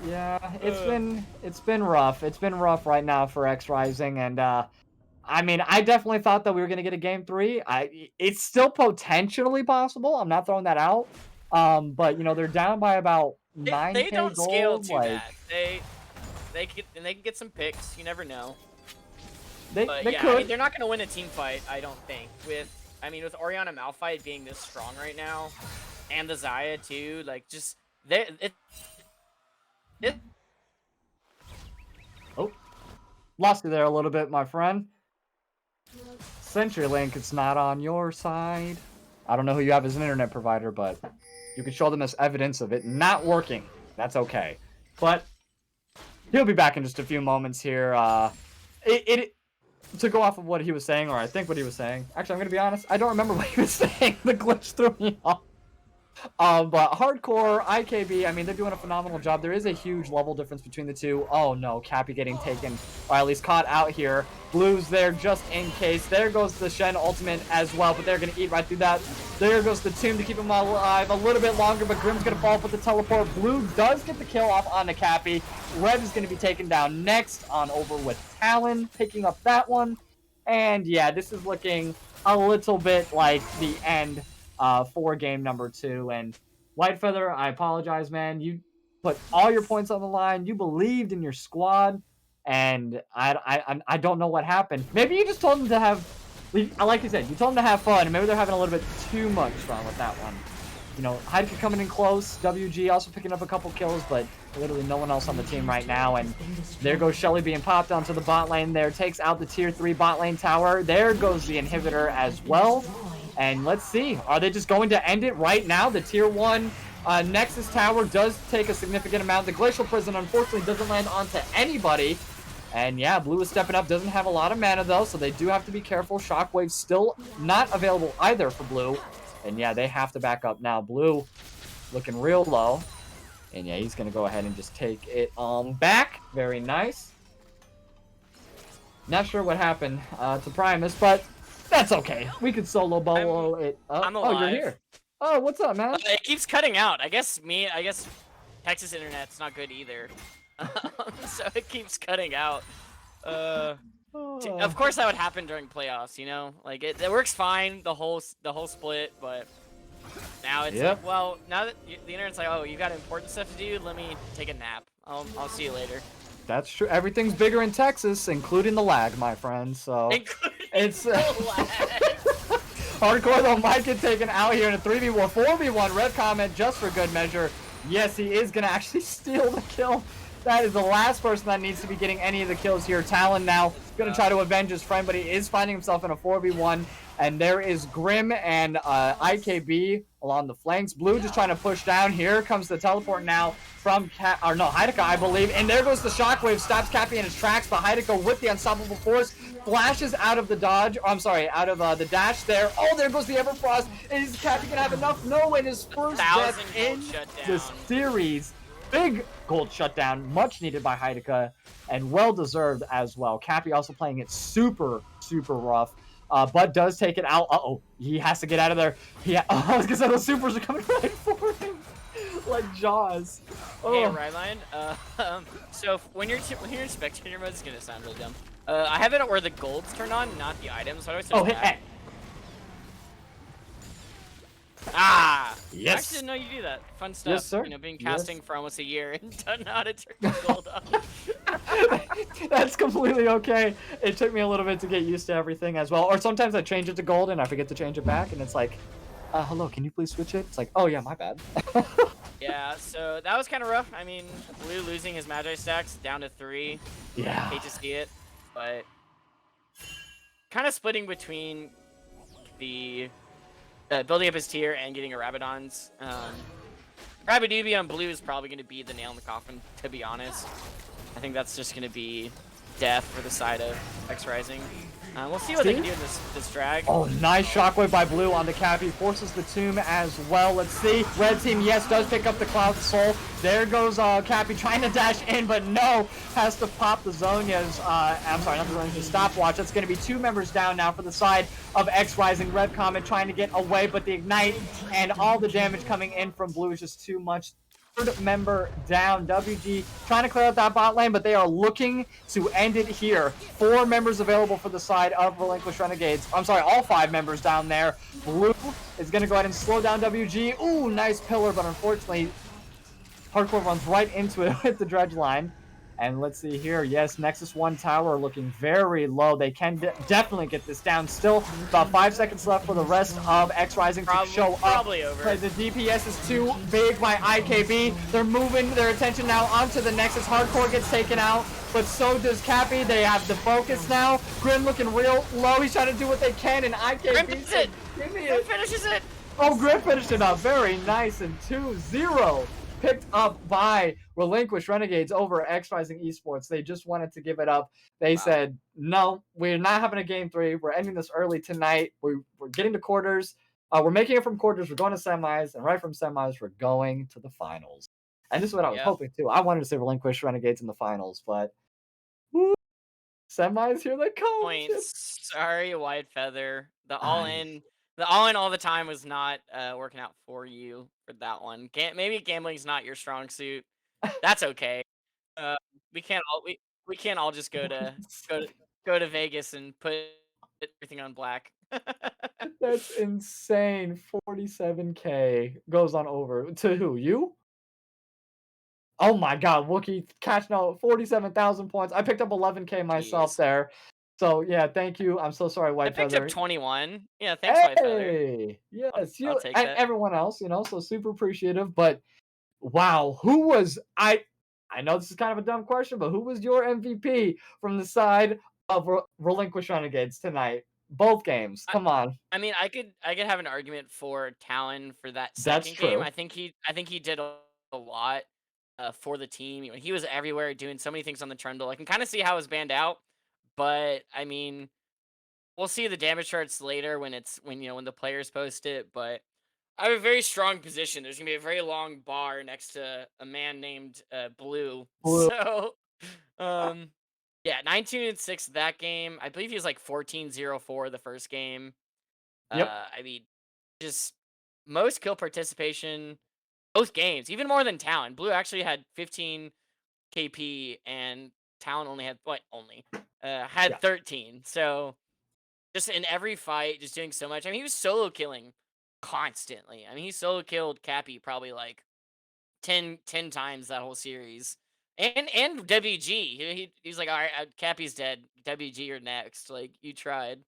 Yeah, it's been rough. It's been rough right now for XRising, and I mean, I definitely thought that we were gonna get a game 3. It's still potentially possible. I'm not throwing that out. But you know, they're down by about They 9k don't scale gold. too Like bad. They can get some picks. You never know. they But yeah, could. I mean, they're not gonna win a team fight. I don't think. With Orianna Malphite being this strong right now, and the Xayah too, like just it. Oh, lost you there a little bit, my friend. CenturyLink, it's not on your side. I don't know who you have as an internet provider, but you can show them as evidence of it not working. That's okay. But he'll be back in just a few moments here. To go off of what he was saying, or I think what he was saying. Actually, I'm gonna be honest. I don't remember what he was saying. The glitch threw me off. But hardcore IKB, I mean, they're doing a phenomenal job. There is a huge level difference between the two. Oh no, Cappy getting taken, or at least caught out here. Blue's there just in case. There goes the Shen ultimate as well, but they're gonna eat right through that. There goes the tomb to keep him alive a little bit longer, but Grim's gonna fall off with the teleport. Blue does get the kill off on the Cappy. Red is gonna be taken down next on over with Talon, picking up that one. And yeah, this is looking a little bit like the end for game number 2. And Whitefeather, I apologize, man. You put all your points on the line. You believed in your squad, and I don't know what happened. Maybe you just told them to have, like you said, you told them to have fun, and maybe they're having a little bit too much fun with that one. You know, Heidke coming in close, WG also picking up a couple kills, but literally no one else on the team right now. And there goes Shelly being popped onto the bot lane there, takes out the tier 3 bot lane tower. There goes the inhibitor as well. And let's see, are they just going to end it right now? The tier 1 Nexus tower does take a significant amount. The Glacial Prison unfortunately doesn't land onto anybody. And yeah, Blue is stepping up, doesn't have a lot of mana though, so they do have to be careful. Shockwave still not available either for Blue. And yeah, they have to back up now. Blue looking real low. And yeah, he's going to go ahead and just take it back. Very nice. Not sure what happened to Primus, but that's okay. We could solo bolo it up. I'm Oh, you're alive. here. Oh, what's up, man? It keeps cutting out. I guess Texas internet's not good either. So it keeps cutting out. Of course that would happen during playoffs, you know? Like it works fine the whole split, but now it's like, well, now that the internet's like, oh, you got important stuff to do, let me take a nap. I'll see you later. That's true. Everything's bigger in Texas, including the lag, my friend. So it's hardcore though might get taken out here in a 3v1, 4v1. Red comment just for good measure. Yes, he is gonna actually steal the kill. That is the last person that needs to be getting any of the kills here. Talon now going to try to avenge his friend, but he is finding himself in a 4v1. And there is Grim and IKB along the flanks. Blue just trying to push down. Here comes the teleport now from Heidke, I believe. And there goes the Shockwave. Stops Cappy in his tracks. But Heidke with the unstoppable force flashes out of the dodge. Oh, I'm sorry, out of the dash there. Oh, there goes the Everfrost. Is Cappy going to have enough? No, in his first death in the series. Big gold shutdown, much needed by Heidke, and well-deserved as well. Cappy also playing it super, super rough, but does take it out. Uh-oh, he has to get out of there. I was gonna say those supers are coming right for him, like Jaws. Oh. Hey, Rylionn, so when you're in spectator mode, it's gonna sound really dumb. I have it where the gold's turned on, not the items. So I always turn it back. Ah! Yes. I actually didn't know you do that. Fun stuff. Yes, sir. You know, been casting for almost a year and don't know how to turn the gold on. That's completely okay. It took me a little bit to get used to everything as well. Or sometimes I change it to gold and I forget to change it back, and it's like, hello, can you please switch it? It's like, oh yeah, my bad. Yeah, so that was kind of rough. I mean, Blue losing his Magi stacks down to 3. Yeah. Hate to see it, but kind of splitting between the building up his tier and getting a Rabadon's. Rabidubi on Blue is probably going to be the nail in the coffin, to be honest. I think that's just going to be death for the side of XRising. We'll see what they can do in this drag. Oh, nice shockwave by Blue on the Cappy. Forces the tomb as well. Let's see. Red team, yes, does pick up the Cloud Soul. There goes Cappy trying to dash in, but no. Has to pop the Zhonya's, I'm sorry, not the Zhonya's, the stopwatch. That's going to be 2 members down now for the side of XRising. Red Comet trying to get away, but the Ignite and all the damage coming in from Blue is just too much. 3rd member down. WG trying to clear out that bot lane, but they are looking to end it here. 4 members available for the side of Relinquished Renegades. I'm sorry, all 5 members down there. Blue is going to go ahead and slow down WG. Ooh, nice pillar, but unfortunately, Hardcore runs right into it with the dredge line. And let's see here. Yes, Nexus 1 tower looking very low. They can definitely get this down. Still about 5 seconds left for the rest of XRising to show up. Probably over. But the DPS is too big by IKB. They're moving their attention now onto the Nexus. Hardcore gets taken out, but so does Cappy. They have the focus now. Grim looking real low. He's trying to do what they can, and IKB Grim does it. Grim finishes it. Oh, Grim finished it up. Very nice, and 2-0. Picked up by Relinquished Renegades over XRising Esports. They just wanted to give it up. They said, no, we're not having a game 3. We're ending this early tonight. We're getting to quarters. We're making it from quarters. We're going to semis. And right from semis, we're going to the finals. And this is what I was hoping, too. I wanted to say Relinquished Renegades in the finals, but woo, semis, here they come. Points. Sorry, White Feather. The all-in all the time was not working out for you for that one. Maybe gambling's not your strong suit. That's okay. We can't all just go to Vegas and put everything on black. That's insane. 47K goes on over to who? You? Oh my God, Wookie catching out 47,000 points. I picked up 11K myself there. So yeah, thank you. I'm so sorry, White Feather. I picked up 21. Yeah, thanks, White Feather. Yes, I'll take and that. everyone else, so super appreciative. But wow, who was I know this is kind of a dumb question, but who was your MVP from the side of Relinquished Renegades tonight? Both games. Come on. I mean, I could have an argument for Talon for that That's second game. true. I think he did a lot for the team. He was everywhere doing so many things on the trundle. I can kind of see how it was banned out, but I mean, we'll see the damage charts later when the players post it. But I have a very strong position. There's gonna be a very long bar next to a man named Blue. So, yeah, 19-6 that game. I believe he was like 14-0-4 the first game. Yep. I mean, just most kill participation, both games, even more than Talon. Blue actually had 15 KP, and Talon only had had 13. So just in every fight, just doing so much. I mean, he was solo killing constantly. I mean, he solo killed Cappy probably like 10 times that whole series. And WG. He's like, all right, Cappy's dead. WG, you're next. Like, you tried.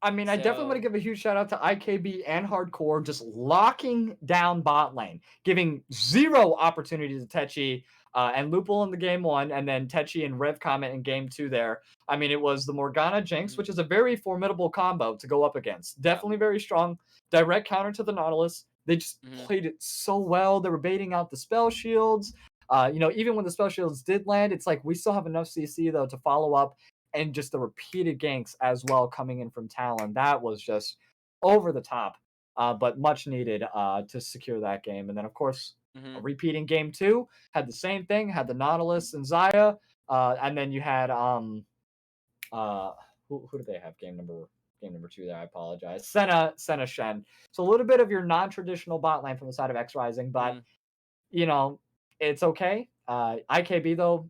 I mean, I definitely want to give a huge shout out to IKB and Hardcore just locking down bot lane, giving 0 opportunities to Techi and Lupul in the game 1, and then Techi and Rev Comet in game 2 there. I mean, it was the Morgana Jinx, which is a very formidable combo to go up against. Definitely very strong. Direct counter to the Nautilus. They just played it so well. They were baiting out the spell shields. Even when the spell shields did land, it's like we still have enough CC, though, to follow up. And just the repeated ganks as well coming in from Talon. That was just over the top, but much needed to secure that game. And then, of course, repeating game 2, had the same thing, had the Nautilus and Zaya. And then you had, who did they have game number 2 there? I apologize. Senna Shen. So a little bit of your non-traditional bot lane from the side of XRising, but, it's okay. IKB, though,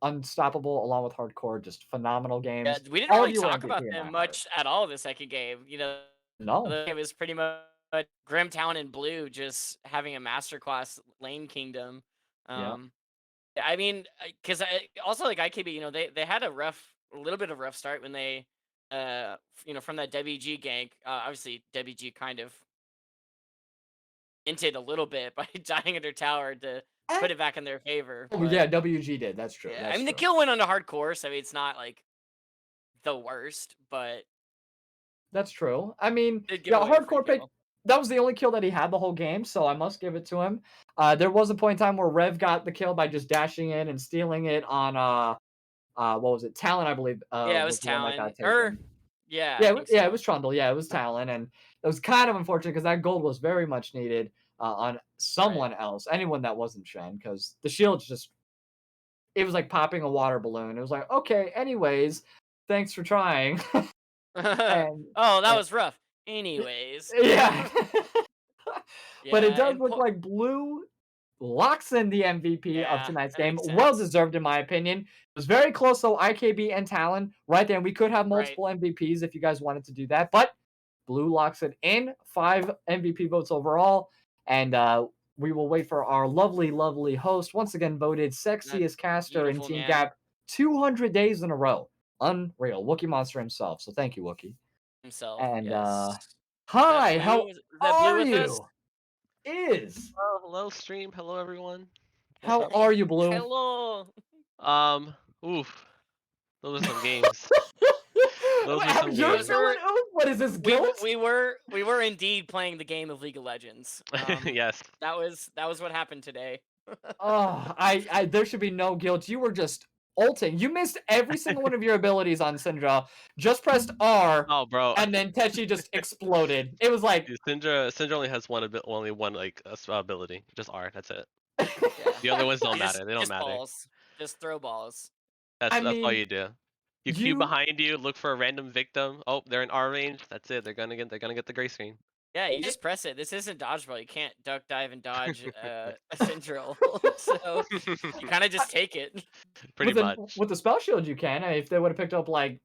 unstoppable along with Hardcore, just phenomenal games. Yeah, we didn't really talk about them much at all the second game. No. The game was pretty much Grim, Talon, and Blue just having a masterclass lane kingdom. I mean, because also like IKB, they had a little bit of rough start when they, from that WG gank. Obviously, WG kind of hinted a little bit by dying under tower to put it back in their favor. Oh, yeah, WG did. That's true. Yeah, I mean, the kill went onto Hardcore, so I mean, it's not like the worst, but that's true. I mean, Hardcore picked. That was the only kill that he had the whole game, so I must give it to him. There was a point in time where Rev got the kill by just dashing in and stealing it on what was it? Talon, I believe, Yeah, it was was the one that Talon. got taken. Yeah, I Yeah, think yeah, it so. was Trundle. Yeah, it was Talon, and it was kind of unfortunate because that gold was very much needed on Right. someone else, anyone that wasn't Shen, because the shields just it was like popping a water balloon. It was like, okay, anyways, thanks for trying, and, Oh, that and was rough. Anyways. yeah, but it Yeah, does and look like Blue locks in the MVP of yeah, tonight's that game. makes Well sense. deserved, in my opinion. It was very close, though. IKB and Talon right there. We could have Right. multiple MVPs if you guys wanted to do that, but Blue locks it in. 5 MVP votes overall, and we will wait for our lovely, lovely host. Once again, voted That sexiest caster in beautiful Team man Gap 200 days in a row. Unreal. Wookie Monster himself. So thank you, Wookie. himself. And Yes. hi, how Is that Blue are with us? you? Is Hello, stream. Hello, everyone. What's how up? are you, Blue? Hello. Um, oof. Those are some games. Those are some You're Those games. still in are Oath? What is this, guilt? we were indeed playing the game of League of Legends. Yes. That was what happened today. Oh, there should be no guilt. You were just ulting. You missed every single one of your abilities on Syndra. Just pressed R, Oh, bro. and then Techi just exploded. It was like, Dude, Syndra only has only one like ability. Just R. That's it. Yeah. The other ones don't You matter. They don't just matter. balls. Just throw balls. I That's all mean, you do. You queue you behind you, look for a random victim. Oh, they're in R range. That's it. They're gonna get the gray screen. Yeah, you just press it. This isn't dodgeball. You can't duck, dive, and dodge a Syndrel. So you kind of I- just take it. Pretty much. with the spell shield you can. If they would have picked up like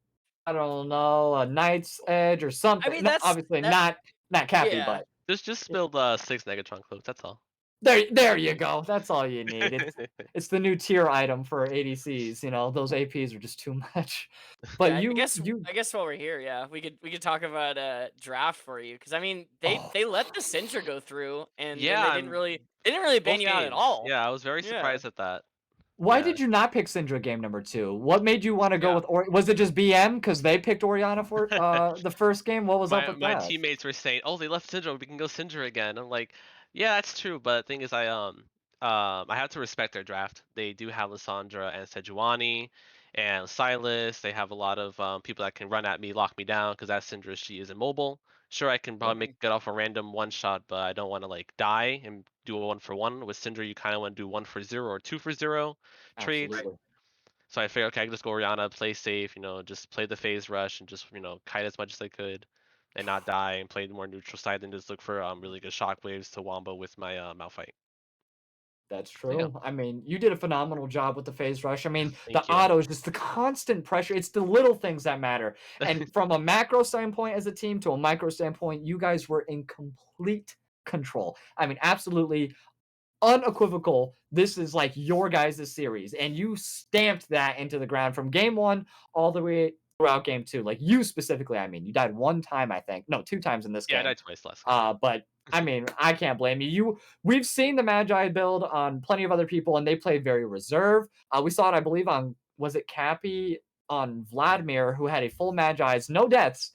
I don't know a Knight's Edge or I something. mean, No, obviously that. not Cappy, Yeah. but Just spilled 6 Negatron cloaks. That's all. there you go. That's all you need. It's the new tier item for ADCs. You know those APs are just too much. But Yeah, you I guess while we're here, yeah, we could talk about draft for you because I mean oh, they let the Cinder go through and then Yeah, they didn't really ban both you out at games. all. Yeah, I was very Yeah. surprised at that. why Yeah. did you not pick Syndra game number 2? What made you want to go Yeah. with was it just BM because they picked Oriana for the first game? What was up with My that? teammates were saying, "Oh, they left Syndra. We can go Syndra again." I'm like, "Yeah, that's true." But the thing is, I have to respect their draft. They do have Lissandra and Sejuani and Silas. They have a lot of people that can run at me, lock me down because that Syndra, she is immobile. Sure, I can probably Mhm. get off a random one shot, but I don't want to like die and do a 1-for-1. With Syndra, you kind of want to do 1-for-0 or 2-for-0 trades. Right. Absolutely. So I figured, okay, I can just go Oriana, play safe, just play the phase rush and just, kite as much as I could and not die and play the more neutral side and just look for really good shockwaves to wombo with my Malphite. That's So yeah, true. I mean, you did a phenomenal job with the phase rush. I mean, the thank you. auto is just the constant pressure. It's the little things that matter. And from a macro standpoint as a team to a micro standpoint, you guys were in complete control. I mean, absolutely unequivocal. This is like your guys' series. And you stamped that into the ground from game 1 all the way throughout game 2. Like you specifically, I mean, you died 1 time, I think. No, 2 times in this Yeah, I game. died twice last game. But I mean, I can't blame you. We've seen the Magi build on plenty of other people, and they played very reserved. We saw it, I believe, on was it Cappy on Vladimir, who had a full Magi's, no deaths,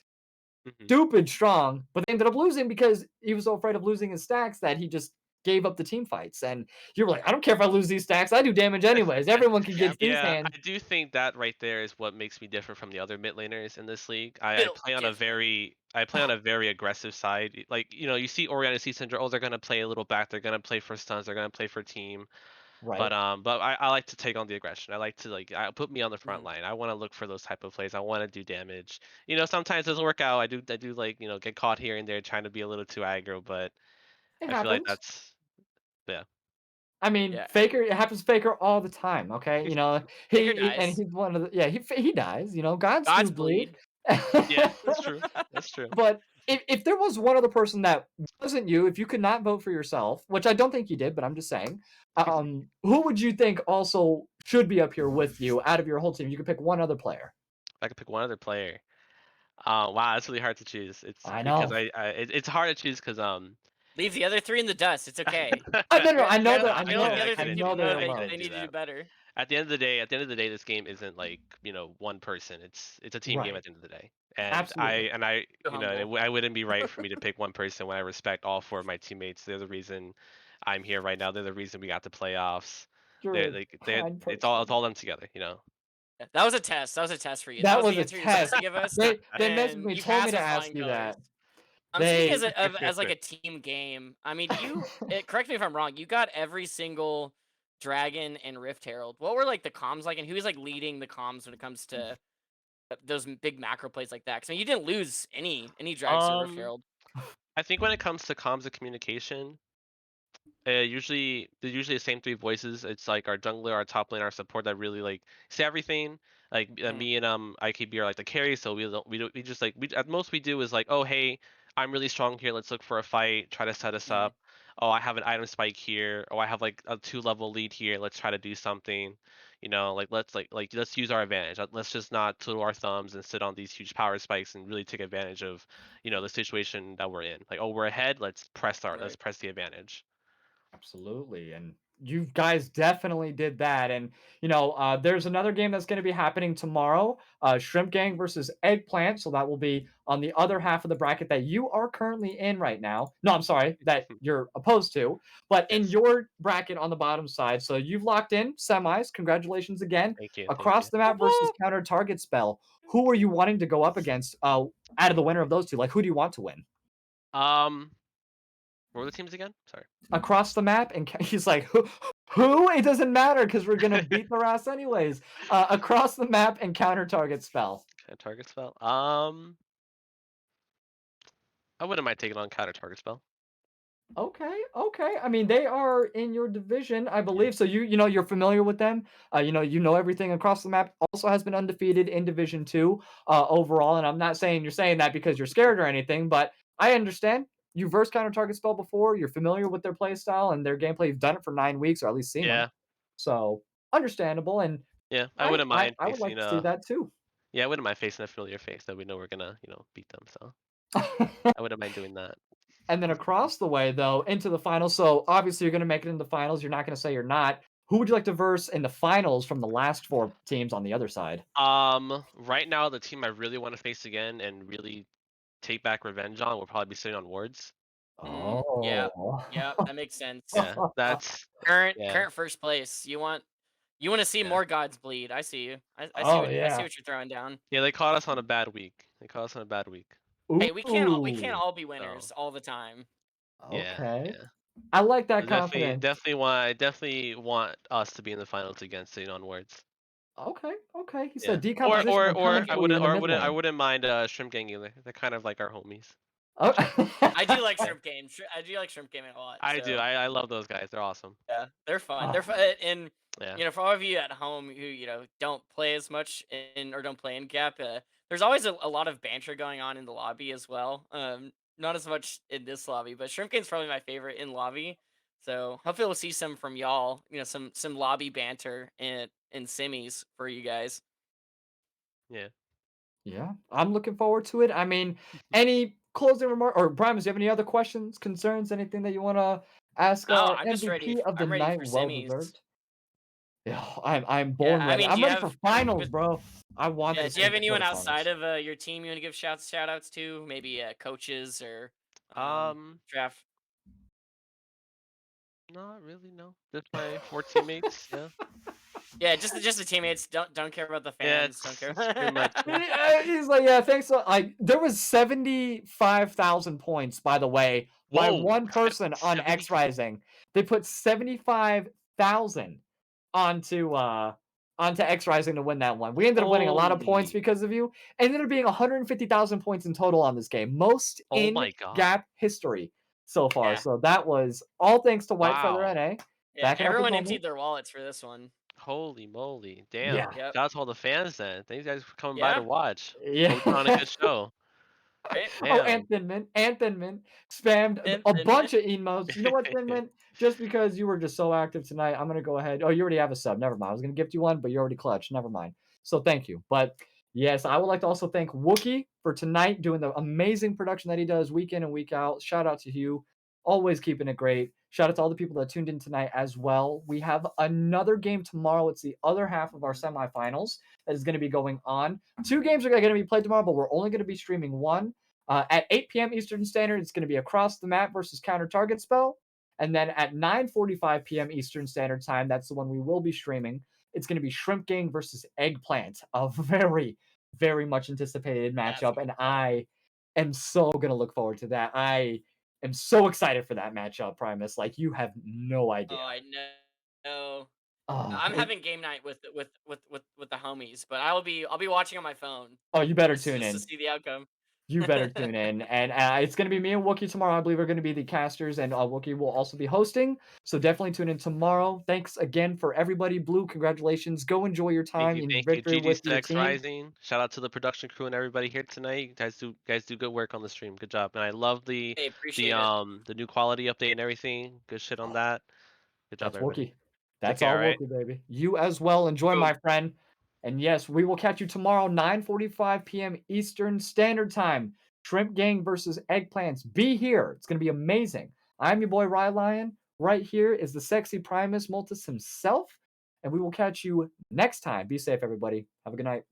Mhm. stupid strong, but they ended up losing because he was so afraid of losing his stacks that he just gave up the team fights. And you were like, I don't care if I lose these stacks, I do damage anyways. Everyone can Yeah. get these Yeah, hands. I do think that right there is what makes me different from the other mid laners in this league. I Built play on a different. very aggressive side. Like, you see Oriana, see Syndra, oh, they're gonna play a little back, they're gonna play for stuns, they're gonna play for team. Right. But I like to take on the aggression. I like to put me on the front Mhm. line. I want to look for those type of plays. I want to do damage. Sometimes it doesn't work out. I do like get caught here and there trying to be a little too aggro, but It I feel like happens. that's yeah. I mean, Yeah. Faker. It happens to Faker all the time. Okay, Faker and dies. he's one of the he dies. Gods do Gods bleed. bleed. Yeah, that's true. That's true. But if there was one other person that wasn't you, if you could not vote for yourself, which I don't think you did, but I'm just saying, who would you think also should be up here with you out of your whole team? You could pick one other player. If I could pick one other player. Wow, it's really hard to choose. It's I because know. it's hard to choose because Leave the other three in the dust. It's okay. No, no, We I know don't, that. Nah, I we don't want know. the I other I three couldn't people know do to they're know that. I they alone. couldn't need do to do that. better. At the end of the day, this game isn't like one person. It's a team game Right. at the end of the day. And Absolutely. Too humble. I wouldn't be right for me to pick one person when I respect all 4 of my teammates. They're the reason I'm here right now. They're the reason we got the playoffs. You're They're a like kind it's person. all them together. That was a test. That was a test for you. That That was was the a answer you were supposed test. to give us, They messaged and me, you told me passed to with ask flying you colors. that. I'm speaking They as like a team game. I mean, correct me if I'm wrong. You got every single dragon and Rift Herald. What were like the comms like, and who was like leading the comms when it comes to those big macro plays like that? Because I mean, you didn't lose any drags or Rift Um, Herald. I think when it comes to comms and communication, usually they're usually the same three voices. It's like our jungler, our top lane, our support that really like say everything. Like Mhm. me and IKB are like the carry, so we just like we at most we do is like, oh hey, I'm really strong here. Let's look for a fight. Try to set us Mhm. up. Oh, I have an item spike here. Oh, I have like a 2 level lead here. Let's try to do something. Like let's use our advantage. Let's just not twiddle our thumbs and sit on these huge power spikes and really take advantage of the situation that we're in. Like, oh, we're ahead. Let's Right. press the advantage. Absolutely. And you guys definitely did that. And, there's another game that's going to be happening tomorrow, Shrimp Gang versus Eggplant. So that will be on the other half of the bracket that you are currently in right now. No, I'm sorry, that you're opposed to, but in Yes. your bracket on the bottom side. So you've locked in semis. Congratulations again. Thank you. Thank you. Across the map versus counter target spell. Who are you wanting to go up against out of the winner of those two? Like, who do you want to win? Um, what were the teams again? Sorry. Across the map, and he's like, who? It doesn't matter because we're gonna beat their ass anyways. Across the map and counter target spell. Kind of target spell. I wouldn't mind taking on counter target spell. Okay, okay. I mean, they are in your division, I Yeah. believe. So you're familiar with them. You know everything across the map. Also has been undefeated in Division Two overall. And I'm not saying you're saying that because you're scared or anything, but I understand. You versed counter target spell before. You're familiar with their play style and their gameplay. You've done it for 9 weeks, or at least seen them. Yeah. So understandable. And Yeah. I I wouldn't I, mind I would like facing to see that too. yeah, I wouldn't mind facing a familiar face that we know we're gonna, beat them. So I wouldn't mind doing that. And then across the way, though, into the finals. So obviously, you're going to make it into the finals. You're not going to say you're not. Who would you like to verse in the finals from the last four teams on the other side? Right now the team I really want to face again and really take back revenge on will probably be sitting on wards. Yeah. Oh. Yeah. That makes sense. Yeah, that's yeah. Current first place. You want to see Yeah. more gods bleed. I see you. Oh I see yeah. what you're throwing down. Yeah, they caught us on a bad week. They caught us on a bad week. Hey, we can't Ooh. all be So winners all the time. yeah, Okay. yeah. I like that I confidence. definitely want us to be in the finals again, sitting on wards. Okay. Okay. He Yeah. said decomposition will come and kill you in the mid I lane. wouldn't mind Shrimp Gang either. They're kind of like our homies. Oh. I do like shrimp game. I do like shrimp gaming a lot. I do. So I love those guys. They're awesome. yeah, they're fun. They're Ah, fun, and Yeah. for all of you at home who don't play as much in or don't play in Gap, there's always a lot of banter going on in the lobby as well. Not as much in this lobby, but shrimp game's probably my favorite in lobby. So hopefully we'll see some from y'all. Some lobby banter in semis for you guys. Yeah. yeah. I'm looking forward to it. I mean, any closing remark or Primus, do you have any other questions, concerns, anything that you want to ask No, our I'm just ready. MVP of the I'm ready night? for Well semis. deserved. Yeah, I'm Yeah, born I ready. mean, I'm ready for finals, but bro. I want yeah, this do you have team to go anyone to outside finals. of your team you want to give shout outs to? Maybe coaches or Um, draft. Not really. No. Just my 4 teammates. Yeah. Yeah, just the teammates. Don't care about the Yeah. fans. Don't care. It's pretty much. Yeah. Yeah, he's like, yeah, thanks. Like, there was 75,000 points, by the way, by Whoa. one person on 70. XRising. They put 75,000 onto XRising to win that one. We ended up winning a lot of points Holy. because of you. It ended up being 150,000 points in total on this game, most Oh in my God. Gap history so far. Yeah, So that was all thanks to White Feather Wow. NA yeah. backing up his Everyone homie. emptied their wallets for this one. Holy moly. Yeah, Damn. Yep. Shout out to all the fans then. Thank you guys for coming by to Yeah. watch. Hope you put on a yeah. good show. Right. Oh, Damn. and Thinman spammed And a then bunch of emotes. You know what, Thinman? Just because you were just so active tonight, I'm gonna go ahead. Oh, you already have a sub. Never mind. I was gonna gift you one, but you're already clutch. Never mind. So thank you. But yes, I would like to also thank Wookie for tonight doing the amazing production that he does week in and week out. Shout out to you. Always keeping it great. Shout out to all the people that tuned in tonight as well. We have another game tomorrow. It's the other half of our semifinals that is going to be going on. 2 games are going to be played tomorrow, but we're only going to be streaming one. At 8 p.m. Eastern Standard, it's going to be Across the Map versus Counter Target Spell. And then at 9:45 p.m. Eastern Standard Time, that's the one we will be streaming. It's going to be Shrimp Gang versus Eggplant, a very, very much anticipated That's matchup, gonna and be fun. I am so going to look forward to that. I am so excited for that matchup, Primus. Like, you have no idea. Oh, I know. Oh, I'm having game night with the homies, but I'll be watching on my phone you better just tune just to in. see the outcome. You better tune in. And it's going to be me and Wookie tomorrow. I believe we're going to be the casters, and Wookie will also be hosting. So definitely tune in tomorrow. Thanks again for everybody. Blue, congratulations. Go enjoy your Thank time you, in thank you. victory with GG's to your X team. Rising. Shout out to the production crew and everybody here tonight. You guys do good work on the stream. Good job. And I love Hey, appreciate it. the new quality update and everything. Good shit on that. Good job, That's everybody. Wookie. Take That's care, all alright? Wookie, baby. You as well. Enjoy, Cool. my friend. And yes, we will catch you tomorrow, 9:45 p.m. Eastern Standard Time. Shrimp Gang versus Eggplants. Be here. It's going to be amazing. I'm your boy, Rylionn. Right here is the sexy Primus Multis himself. And we will catch you next time. Be safe, everybody. Have a good night.